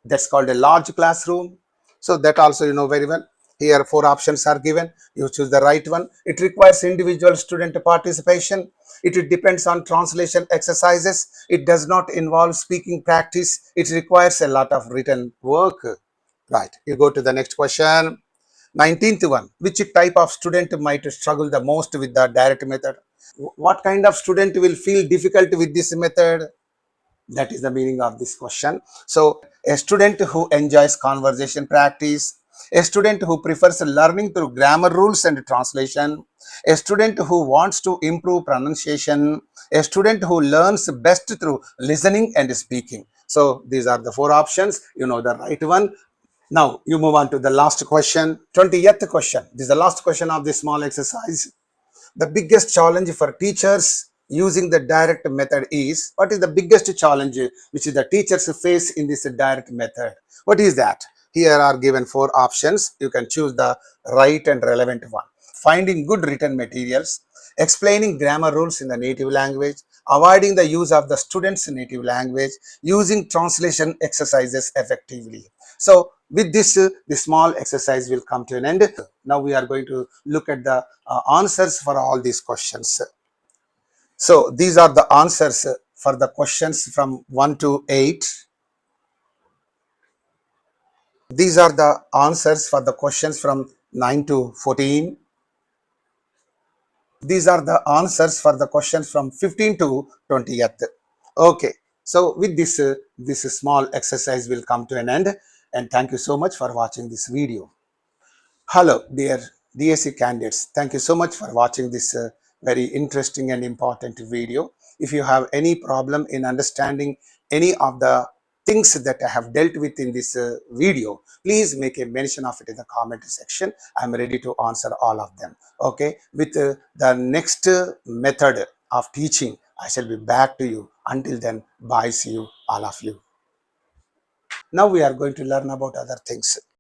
That's called a large classroom. So that also you know very well. Here 4 options are given. You choose the right one. It requires individual student participation. It depends on translation exercises. It does not involve speaking practice. It requires a lot of written work. Right. You go to the next question. 19th one. Which type of student might struggle the most with the direct method? What kind of student will feel difficult with this method? That is the meaning of this question. So, a student who enjoys conversation practice, a student who prefers learning through grammar rules and translation, a student who wants to improve pronunciation, a student who learns best through listening and speaking. So, these are the 4 options. You know the right one. Now, you move on to the last question, 20th question. This is the last question of this small exercise. The biggest challenge for teachers using the direct method is, what is the biggest challenge which the teachers face in this direct method? What is that? Here are given 4 options. You can choose the right and relevant one. Finding good written materials, explaining grammar rules in the native language, avoiding the use of the student's native language, using translation exercises effectively. So with this, the small exercise will come to an end. Now we are going to look at the answers for all these questions. So these are the answers for the questions from 1 to 8. These are the answers for the questions from 9 to 14. These are the answers for the questions from 15 to 20th. Okay. So with this, this small exercise will come to an end. And thank you so much for watching this video. Hello, dear DSC candidates. Thank you so much for watching this very interesting and important video. If you have any problem in understanding any of the things that I have dealt with in this video, please make a mention of it in the comment section. I'm ready to answer all of them. Okay, with the next method of teaching, I shall be back to you. Until then, bye. See you, all of you. Now we are going to learn about other things.